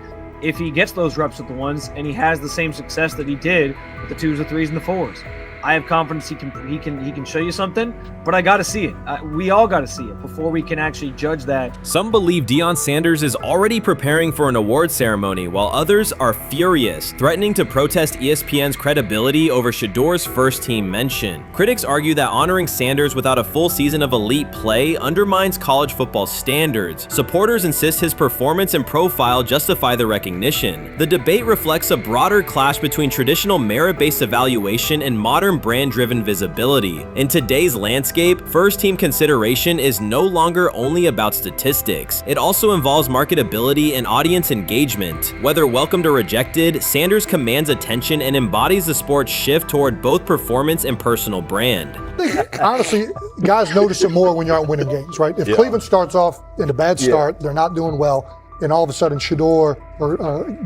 if he gets those reps with the ones and he has the same success that he did with the 2s, the 3s, and the 4s. I have confidence he can show you something, but I got to see it. We all got to see it before we can actually judge that. Some believe Deion Sanders is already preparing for an award ceremony, while others are furious, threatening to protest ESPN's credibility over Shedeur's first-team mention. Critics argue that honoring Sanders without a full season of elite play undermines college football standards. Supporters insist his performance and profile justify the recognition. The debate reflects a broader clash between traditional merit-based evaluation and modern brand-driven visibility. In today's landscape, first-team consideration is no longer only about statistics. It also involves marketability and audience engagement. Whether welcomed or rejected, Sanders commands attention and embodies the sport's shift toward both performance and personal brand. I think, honestly, guys notice it more when you're out winning games, right? If Cleveland starts off in a bad start, they're not doing well, and all of a sudden Shedeur or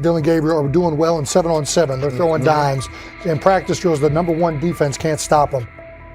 Dylan Gabriel are doing well in 7-on-7. They're throwing dimes. In practice drills, the number one defense can't stop them.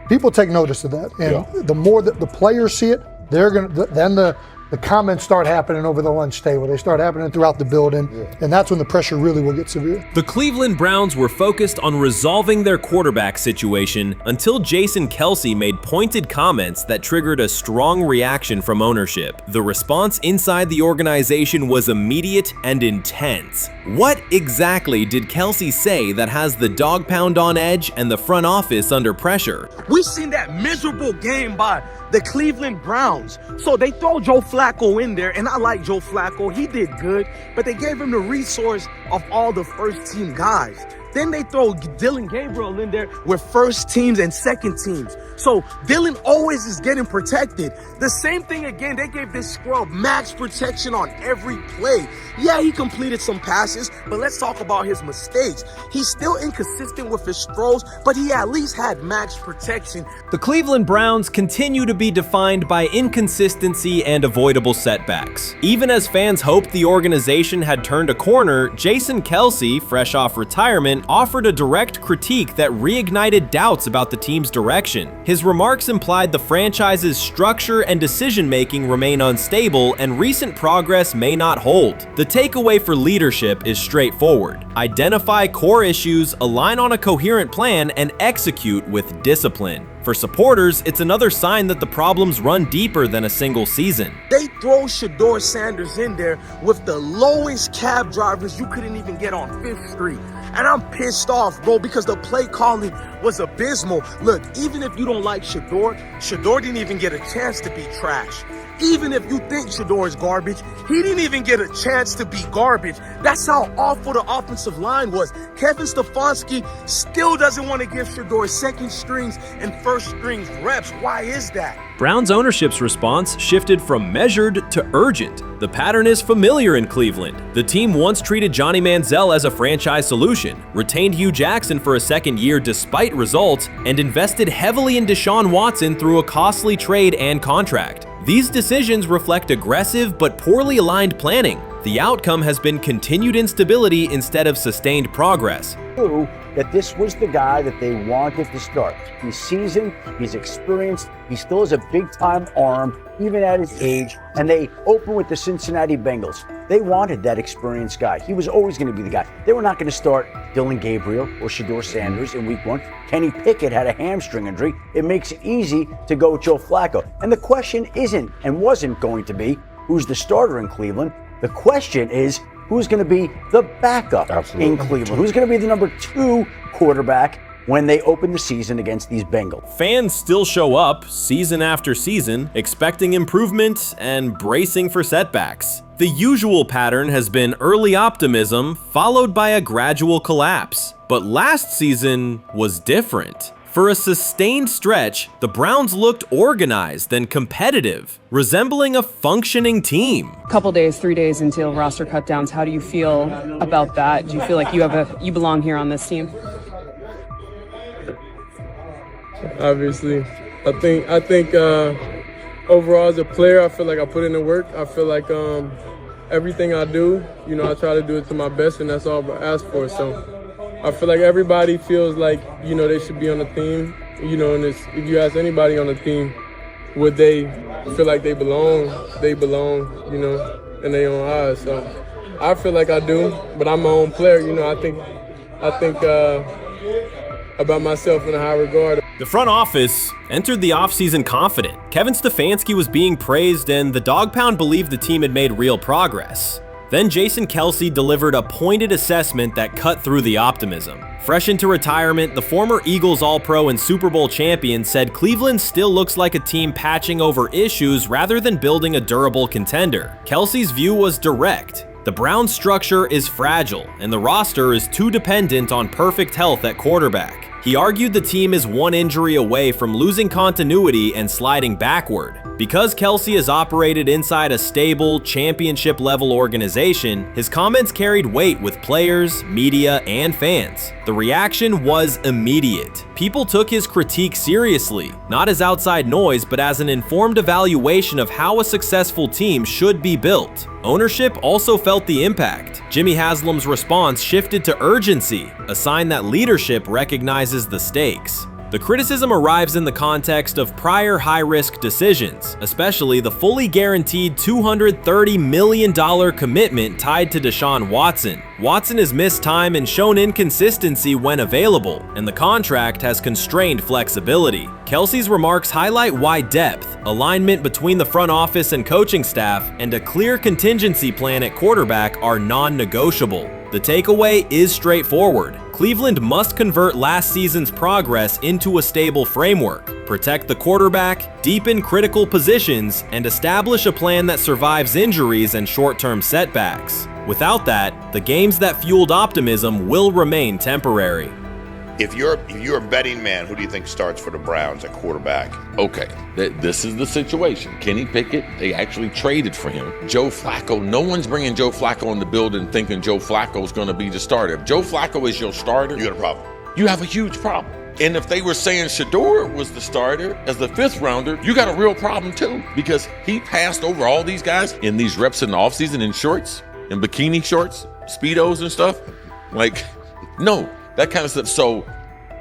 People take notice of that. And the more that the players see it, then the comments start happening over the lunch table. They start happening throughout the building, and that's when the pressure really will get severe. The Cleveland Browns were focused on resolving their quarterback situation until Jason Kelce made pointed comments that triggered a strong reaction from ownership. The response inside the organization was immediate and intense. What exactly did Kelce say that has the dog pound on edge and the front office under pressure? We seen that miserable game by the Cleveland Browns. So they throw Joe Flacco in there, and I like Joe Flacco. He did good, but they gave him the resource of all the first-team guys. Then they throw Dylan Gabriel in there with first teams and second teams. So Dylan always is getting protected. The same thing again, they gave this scrub max protection on every play. Yeah, he completed some passes, but let's talk about his mistakes. He's still inconsistent with his throws, but he at least had max protection. The Cleveland Browns continue to be defined by inconsistency and avoidable setbacks. Even as fans hoped the organization had turned a corner, Jason Kelce, fresh off retirement, offered a direct critique that reignited doubts about the team's direction. His remarks implied the franchise's structure and decision-making remain unstable and recent progress may not hold. The takeaway for leadership is straightforward. Identify core issues, align on a coherent plan, and execute with discipline. For supporters, it's another sign that the problems run deeper than a single season. They throw Shedeur Sanders in there with the lowest cab drivers you couldn't even get on 5th Street. And I'm pissed off, bro, because the play calling was abysmal. Look, even if you don't like Shedeur didn't even get a chance to be trash. Even if you think Shedeur is garbage, he didn't even get a chance to be garbage. That's how awful the offensive line was. Kevin Stefanski still doesn't want to give Shedeur second strings and first strings reps. Why is that? Browns ownership's response shifted from measured to urgent. The pattern is familiar in Cleveland. The team once treated Johnny Manziel as a franchise solution, retained Hugh Jackson for a second year despite results, and invested heavily in Deshaun Watson through a costly trade and contract. These decisions reflect aggressive but poorly aligned planning. The outcome has been continued instability instead of sustained progress. That this was the guy that they wanted to start. He's seasoned, he's experienced, he still has a big-time arm, even at his age, and they open with the Cincinnati Bengals. They wanted that experienced guy. He was always going to be the guy. They were not going to start Dylan Gabriel or Shedeur Sanders in week 1. Kenny Pickett had a hamstring injury. It makes it easy to go with Joe Flacco. And the question isn't and wasn't going to be who's the starter in Cleveland. The question is, who's going to be the backup in Cleveland? Who's going to be the number 2 quarterback when they open the season against these Bengals? Fans still show up season after season, expecting improvement and bracing for setbacks. The usual pattern has been early optimism followed by a gradual collapse. But last season was different. For a sustained stretch, the Browns looked organized and competitive, resembling a functioning team. Couple days, 3 days until roster cutdowns, how do you feel about that? Do you feel like you belong here on this team? Obviously, I think overall as a player, I feel like I put in the work. I feel like everything I do, I try to do it to my best, and that's all I ask for. So I feel like everybody feels like, they should be on the team, and if you ask anybody on the team, would they feel like they belong, in their own eyes. So I feel like I do, but I'm my own player, I think about myself in a high regard. The front office entered the offseason confident. Kevin Stefanski was being praised and the Dog Pound believed the team had made real progress. Then Jason Kelce delivered a pointed assessment that cut through the optimism. Fresh into retirement, the former Eagles All-Pro and Super Bowl champion said Cleveland still looks like a team patching over issues rather than building a durable contender. Kelce's view was direct. The Browns' structure is fragile, and the roster is too dependent on perfect health at quarterback. He argued the team is one injury away from losing continuity and sliding backward. Because Kelce has operated inside a stable, championship-level organization, his comments carried weight with players, media, and fans. The reaction was immediate. People took his critique seriously, not as outside noise, but as an informed evaluation of how a successful team should be built. Ownership also felt the impact. Jimmy Haslam's response shifted to urgency, a sign that leadership recognizes the stakes. The criticism arrives in the context of prior high-risk decisions, especially the fully guaranteed $230 million commitment tied to Deshaun Watson. Watson has missed time and shown inconsistency when available, and the contract has constrained flexibility. Kelce's remarks highlight why depth, alignment between the front office and coaching staff, and a clear contingency plan at quarterback are non-negotiable. The takeaway is straightforward. Cleveland must convert last season's progress into a stable framework, protect the quarterback, deepen critical positions, and establish a plan that survives injuries and short-term setbacks. Without that, the games that fueled optimism will remain temporary. If you're a betting man, who do you think starts for the Browns at quarterback? Okay, this is the situation. Kenny Pickett, they actually traded for him. Joe Flacco, no one's bringing Joe Flacco in the building thinking Joe Flacco's going to be the starter. If Joe Flacco is your starter, you got a problem. You have a huge problem. And if they were saying Shedeur was the starter as the 5th rounder, you got a real problem too, because he passed over all these guys in these reps in the offseason in shorts, in bikini shorts, Speedos and stuff. Like, no. That kind of stuff. So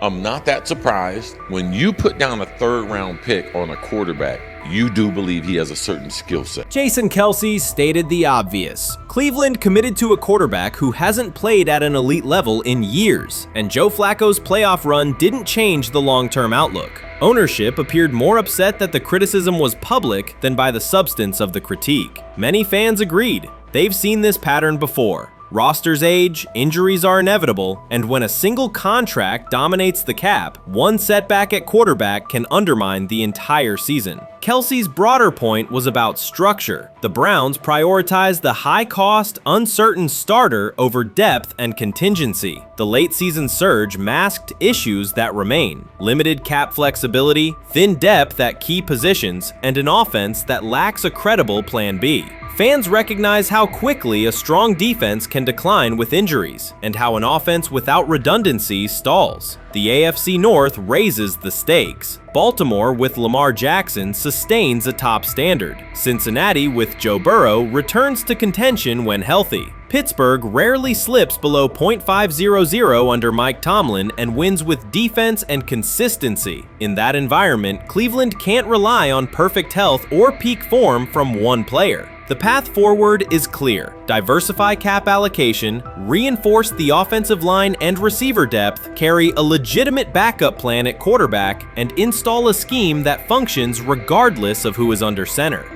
I'm not that surprised when you put down a 3rd round pick on a quarterback. You do believe he has a certain skill set. Jason Kelce stated the obvious. Cleveland committed to a quarterback who hasn't played at an elite level in years, and Joe Flacco's playoff run didn't change the long-term outlook. Ownership appeared more upset that the criticism was public than by the substance of the critique. Many fans agreed. They've seen this pattern before. Rosters age, injuries are inevitable, and when a single contract dominates the cap, one setback at quarterback can undermine the entire season. Kelce's broader point was about structure. The Browns prioritized the high-cost, uncertain starter over depth and contingency. The late-season surge masked issues that remain: limited cap flexibility, thin depth at key positions, and an offense that lacks a credible plan B. Fans recognize how quickly a strong defense can decline with injuries, and how an offense without redundancy stalls. The AFC North raises the stakes. Baltimore with Lamar Jackson sustains a top standard. Cincinnati with Joe Burrow returns to contention when healthy. Pittsburgh rarely slips below .500 under Mike Tomlin and wins with defense and consistency. In that environment, Cleveland can't rely on perfect health or peak form from one player. The path forward is clear. Diversify cap allocation, reinforce the offensive line and receiver depth, carry a legitimate backup plan at quarterback, and install a scheme that functions regardless of who is under center.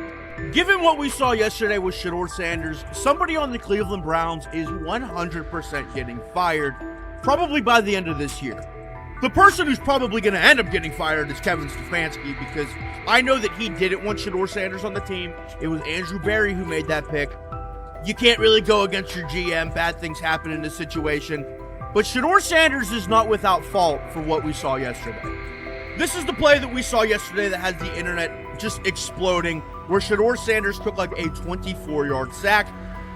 Given what we saw yesterday with Shedeur Sanders, somebody on the Cleveland Browns is 100% getting fired, probably by the end of this year. The person who's probably going to end up getting fired is Kevin Stefanski, because I know that he didn't want Shedeur Sanders on the team. It was Andrew Berry who made that pick. You can't really go against your GM. Bad things happen in this situation. But Shedeur Sanders is not without fault for what we saw yesterday. This is the play that we saw yesterday that has the internet just exploding, where Shedeur Sanders took like a 24-yard sack.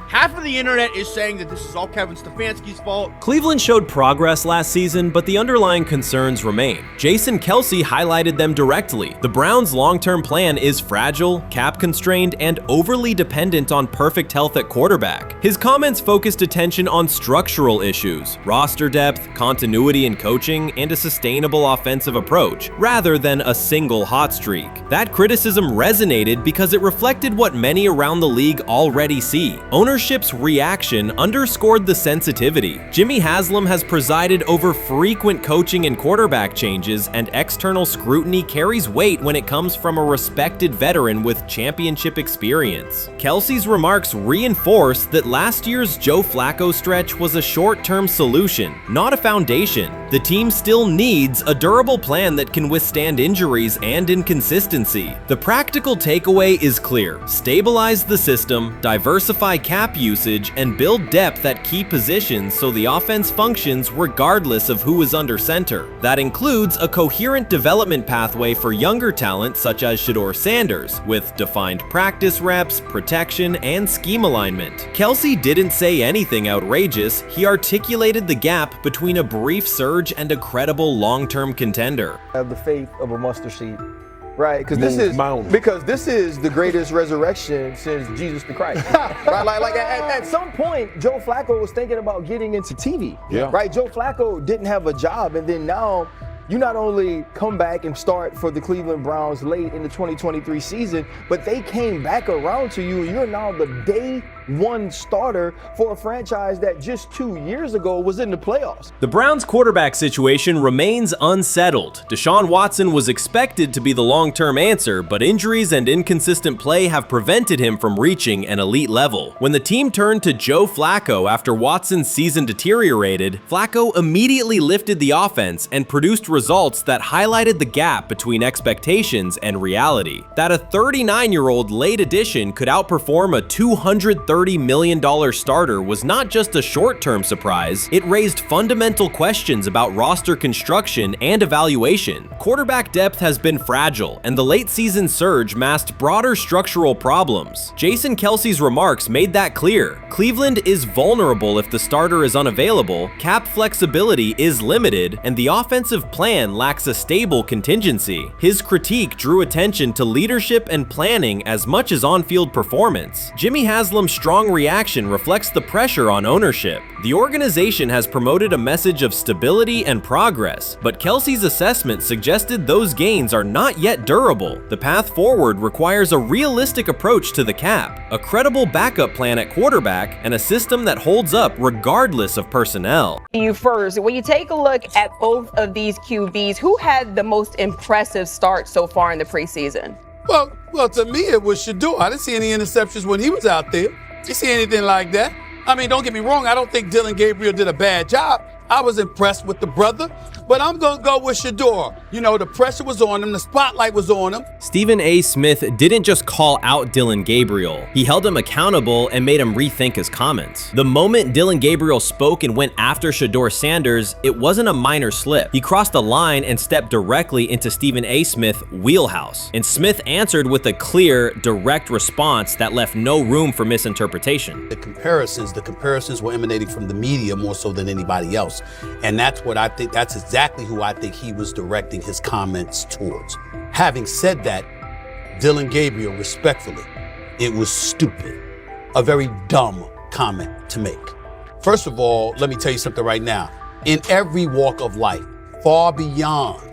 Half of the internet is saying that this is all Kevin Stefanski's fault. Cleveland showed progress last season, but the underlying concerns remain. Jason Kelce highlighted them directly. The Browns' long-term plan is fragile, cap-constrained, and overly dependent on perfect health at quarterback. His comments focused attention on structural issues, roster depth, continuity in coaching, and a sustainable offensive approach, rather than a single hot streak. That criticism resonated because it reflected what many around the league already see. Ownership's reaction underscored the sensitivity. Jimmy Haslam has presided over frequent coaching and quarterback changes, and external scrutiny carries weight when it comes from a respected veteran with championship experience. Kelce's remarks reinforce that last year's Joe Flacco stretch was a short-term solution, not a foundation. The team still needs a durable plan that can withstand injuries and inconsistency. The practical takeaway is clear: stabilize the system, diversify cap usage, and build depth at key positions so the offense functions regardless of who is under center. That includes a coherent development pathway for younger talent such as Shedeur Sanders, with defined practice reps, protection, and scheme alignment. Kelce didn't say anything outrageous. He articulated the gap between a brief surge and a credible long-term contender. I have the faith of a mustard seed. Right, because this is the greatest resurrection since Jesus the Christ. Right, like at some point, Joe Flacco was thinking about getting into TV. Yeah. Right, Joe Flacco didn't have a job, and then now you not only come back and start for the Cleveland Browns late in the 2023 season, but they came back around to you. You're now the day one starter for a franchise that just 2 years ago was in the playoffs. The Browns' quarterback situation remains unsettled. Deshaun Watson was expected to be the long-term answer, but injuries and inconsistent play have prevented him from reaching an elite level. When the team turned to Joe Flacco after Watson's season deteriorated, Flacco immediately lifted the offense and produced results that highlighted the gap between expectations and reality. That a 39-year-old late addition could outperform a $230 million starter was not just a short-term surprise, it raised fundamental questions about roster construction and evaluation. Quarterback depth has been fragile, and the late-season surge masked broader structural problems. Jason Kelce's remarks made that clear. Cleveland is vulnerable if the starter is unavailable, cap flexibility is limited, and the offensive plan lacks a stable contingency. His critique drew attention to leadership and planning as much as on-field performance. Jimmy Haslam's strong reaction reflects the pressure on ownership. The organization has promoted a message of stability and progress, but Kelce's assessment suggested those gains are not yet durable. The path forward requires a realistic approach to the cap, a credible backup plan at quarterback, and a system that holds up regardless of personnel. You first, when you take a look at both of these QBs, who had the most impressive start so far in the preseason? Well, to me, it was Shedeur. I didn't see any interceptions when he was out there. You see anything like that? I mean, don't get me wrong. I don't think Dillon Gabriel did a bad job. I was impressed with the brother, but I'm going to go with Shedeur. You know, the pressure was on him. The spotlight was on him. Stephen A. Smith didn't just call out Dillon Gabriel. He held him accountable and made him rethink his comments. The moment Dillon Gabriel spoke and went after Shedeur Sanders, it wasn't a minor slip. He crossed the line and stepped directly into Stephen A. Smith's wheelhouse. And Smith answered with a clear, direct response that left no room for misinterpretation. The comparisons were emanating from the media more so than anybody else. And that's what I think, that's exactly who I think he was directing his comments towards. Having said that, Dillon Gabriel, respectfully, it was stupid. A very dumb comment to make. First of all, let me tell you something right now. In every walk of life, far beyond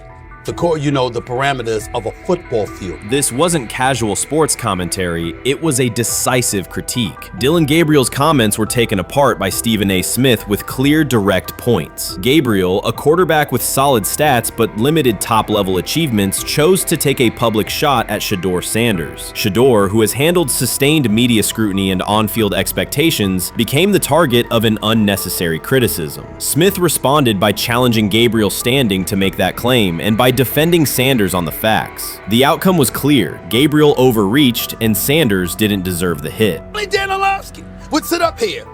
the parameters of a football field. This wasn't casual sports commentary, it was a decisive critique. Dillon Gabriel's comments were taken apart by Stephen A. Smith with clear, direct points. Gabriel, a quarterback with solid stats but limited top-level achievements, chose to take a public shot at Shedeur Sanders. Shedeur, who has handled sustained media scrutiny and on-field expectations, became the target of an unnecessary criticism. Smith responded by challenging Gabriel's standing to make that claim, and by defending Sanders on the facts. The outcome was clear. Gabriel overreached, and Sanders didn't deserve the hit. Dan Orlovsky would sit up here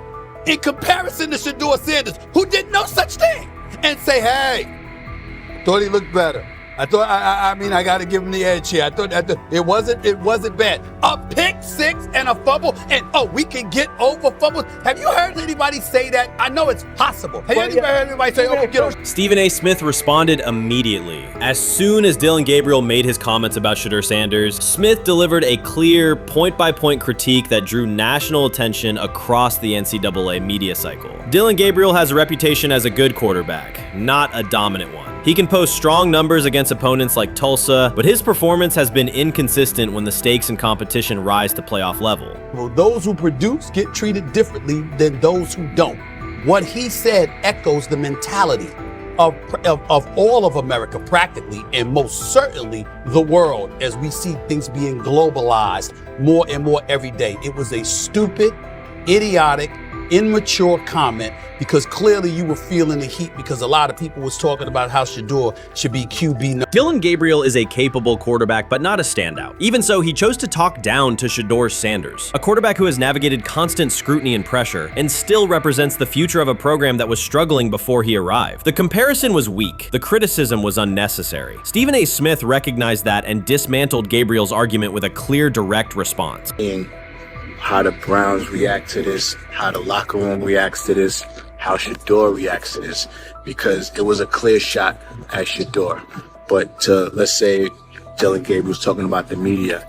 in comparison to Shedeur Sanders, who did no such thing, and say, hey, thought he looked better. I thought, I mean, I got to give him the edge here. I thought it wasn't bad. A pick six and a fumble, and we can get over fumbles. Have you heard anybody say that? I know it's possible. Have you ever heard anybody say, we can get over? Stephen A. Smith responded immediately. As soon as Dillon Gabriel made his comments about Shedeur Sanders, Smith delivered a clear, point-by-point critique that drew national attention across the NCAA media cycle. Dillon Gabriel has a reputation as a good quarterback, not a dominant one. He can post strong numbers against opponents like Tulsa, but his performance has been inconsistent when the stakes in competition rise to playoff level. Well, those who produce get treated differently than those who don't. What he said echoes the mentality of all of America practically, and most certainly the world, as we see things being globalized more and more every day. It was a stupid, idiotic, immature comment, because clearly you were feeling the heat because a lot of people was talking about how Shedeur should be QB. Dillon Gabriel is a capable quarterback, but not a standout. Even so, he chose to talk down to Shedeur Sanders, a quarterback who has navigated constant scrutiny and pressure and still represents the future of a program that was struggling before he arrived. The comparison was weak. The criticism was unnecessary. Stephen A. Smith recognized that and dismantled Gabriel's argument with a clear, direct response. How the Browns react to this, how the locker room reacts to this, how Shedeur reacts to this, because it was a clear shot at Shedeur. But let's say Dillon Gabriel's talking about the media.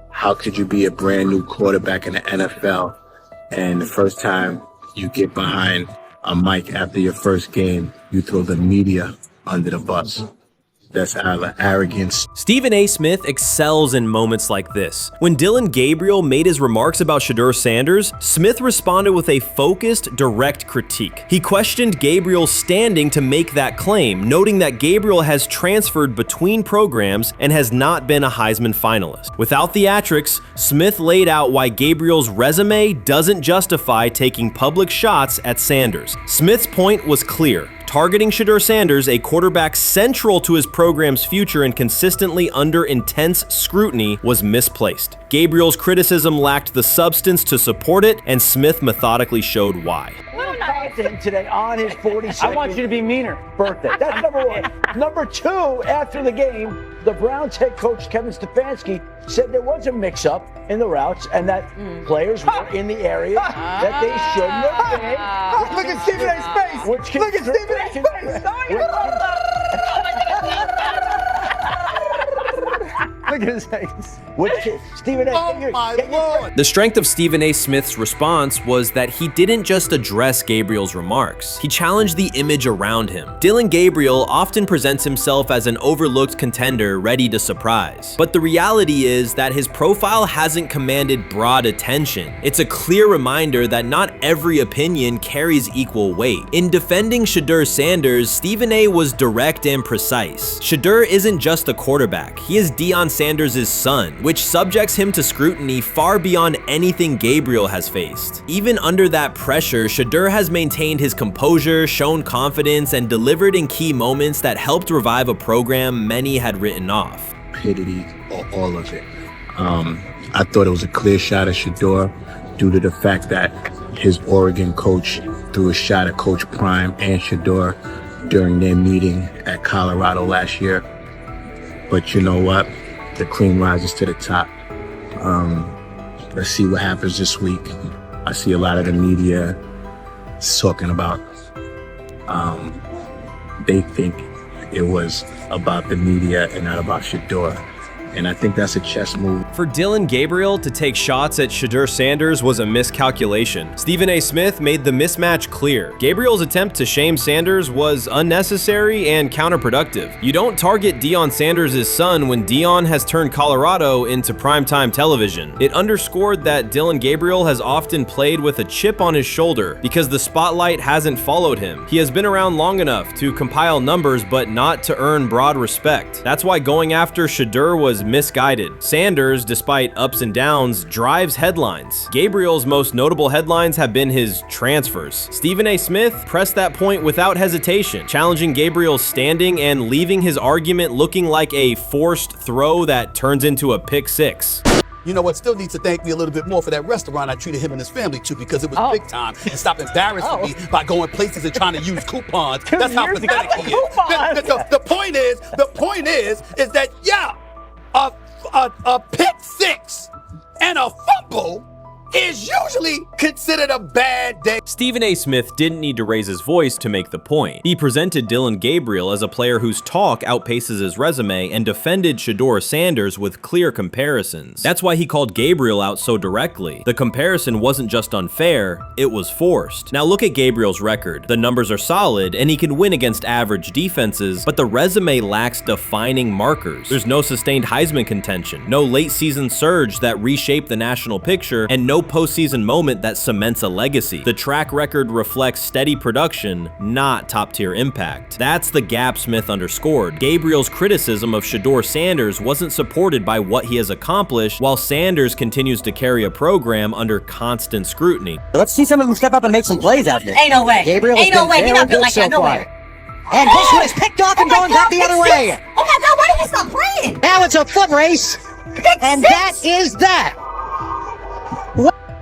How could you be a brand new quarterback in the NFL and the first time you get behind a mic after your first game, you throw the media under the bus. That's arrogance. Stephen A. Smith excels in moments like this. When Dylan Gabriel made his remarks about Shedeur Sanders, Smith responded with a focused, direct critique. He questioned Gabriel's standing to make that claim, noting that Gabriel has transferred between programs and has not been a Heisman finalist. Without theatrics, Smith laid out why Gabriel's resume doesn't justify taking public shots at Sanders. Smith's point was clear. Targeting Shedeur Sanders, a quarterback central to his program's future and consistently under intense scrutiny, was misplaced. Gabriel's criticism lacked the substance to support it, and Smith methodically showed why. Today on his 42nd I want you to be meaner. birthday. That's number one. Number two, after the game, the Browns head coach Kevin Stefanski said there was a mix-up in the routes and that players were in the area that they shouldn't have been. Look at Stephen A's face. Look at Stephen A's face. Look at his face. Stephen A. Oh my Lord. The strength of Stephen A. Smith's response was that he didn't just address Gabriel's remarks. He challenged the image around him. Dylan Gabriel often presents himself as an overlooked contender ready to surprise. But the reality is that his profile hasn't commanded broad attention. It's a clear reminder that not every opinion carries equal weight. In defending Shedeur Sanders, Stephen A. was direct and precise. Shedeur isn't just a quarterback. He is Deion Sanders' son, which subjects him to scrutiny far beyond anything Gabriel has faced. Even under that pressure, Shedeur has maintained his composure, shown confidence, and delivered in key moments that helped revive a program many had written off. Stupidity, all of it. I thought it was a clear shot at Shedeur due to the fact that his Oregon coach threw a shot at Coach Prime and Shedeur during their meeting at Colorado last year. But you know what? The cream rises to the top. Let's see what happens this week. I see a lot of the media talking about they think it was about the media and not about Shedeur. And I think that's a chess move. For Dylan Gabriel to take shots at Shedeur Sanders was a miscalculation. Stephen A. Smith made the mismatch clear. Gabriel's attempt to shame Sanders was unnecessary and counterproductive. You don't target Deion Sanders' son when Deion has turned Colorado into primetime television. It underscored that Dylan Gabriel has often played with a chip on his shoulder because the spotlight hasn't followed him. He has been around long enough to compile numbers but not to earn broad respect. That's why going after Shedeur was misguided. Sanders, despite ups and downs, drives headlines. Gabriel's most notable headlines have been his transfers. Stephen A. Smith pressed that point without hesitation, challenging Gabriel's standing and leaving his argument looking like a forced throw that turns into a pick six. You know what? Still needs to thank me a little bit more for that restaurant I treated him and his family to, because it was big time, and stop embarrassing me by going places and trying to use coupons. That's how pathetic he is. The point is that a pick six and a fumble is usually considered a bad day. Stephen A. Smith didn't need to raise his voice to make the point. He presented Dylan Gabriel as a player whose talk outpaces his resume and defended Shedeur Sanders with clear comparisons. That's why he called Gabriel out so directly. The comparison wasn't just unfair, it was forced. Now look at Gabriel's record. The numbers are solid and he can win against average defenses, but the resume lacks defining markers. There's no sustained Heisman contention, no late season surge that reshaped the national picture, and no postseason moment that cements a legacy. The track record reflects steady production, not top-tier impact. That's the gap Smith underscored. Gabriel's criticism of Shedeur Sanders wasn't supported by what he has accomplished, while Sanders continues to carry a program under constant scrutiny. Let's see some of them step up and make some plays out there. Ain't no way. Gabriel Ain't no way. He's not built like that. No way. And this one is picked off and going back the other way. Oh my God, why did he stop playing? Now it's a foot race. And that is that.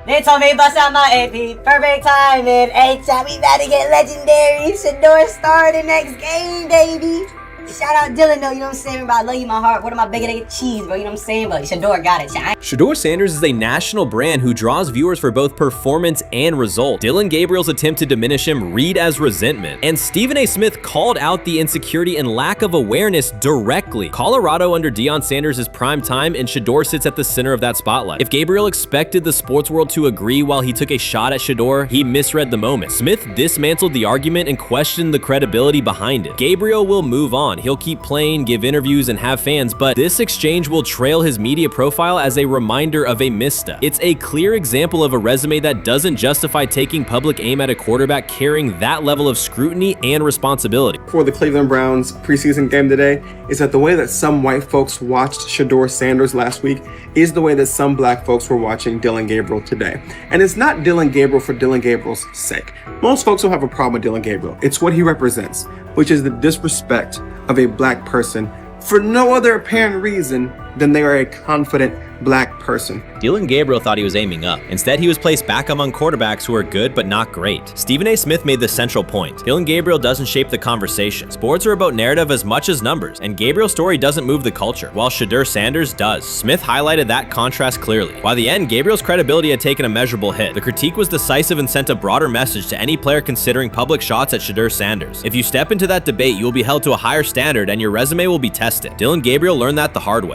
They told me bust out my AP, perfect timing. Hey, chat, we about to get legendary. Shedeur starting next game, baby. Shout out Dylan though, you know what I'm saying? Bro, I love you, my heart. What am I bigger than cheese, bro? You know what I'm saying? But Shedeur got it. Shedeur Sanders is a national brand who draws viewers for both performance and result. Dillon Gabriel's attempt to diminish him read as resentment. And Stephen A. Smith called out the insecurity and lack of awareness directly. Colorado under Deion Sanders is prime time, and Shedeur sits at the center of that spotlight. If Gabriel expected the sports world to agree while he took a shot at Shedeur, he misread the moment. Smith dismantled the argument and questioned the credibility behind it. Gabriel will move on. He'll keep playing, give interviews, and have fans, but this exchange will trail his media profile as a reminder of a misstep. It's a clear example of a resume that doesn't justify taking public aim at a quarterback carrying that level of scrutiny and responsibility. For the Cleveland Browns preseason game today is that the way that some white folks watched Shedeur Sanders last week is the way that some black folks were watching Dillon Gabriel today. And it's not Dillon Gabriel for Dillon Gabriel's sake. Most folks don't have a problem with Dillon Gabriel. It's what he represents, which is the disrespect of a black person for no other apparent reason than they are a confident black person. Dillon Gabriel thought he was aiming up. Instead, he was placed back among quarterbacks who are good but not great. Stephen A. Smith made the central point. Dillon Gabriel doesn't shape the conversation. Sports are about narrative as much as numbers, and Gabriel's story doesn't move the culture, while Shedeur Sanders does. Smith highlighted that contrast clearly. By the end, Gabriel's credibility had taken a measurable hit. The critique was decisive and sent a broader message to any player considering public shots at Shedeur Sanders. If you step into that debate, you will be held to a higher standard and your resume will be tested. Dillon Gabriel learned that the hard way.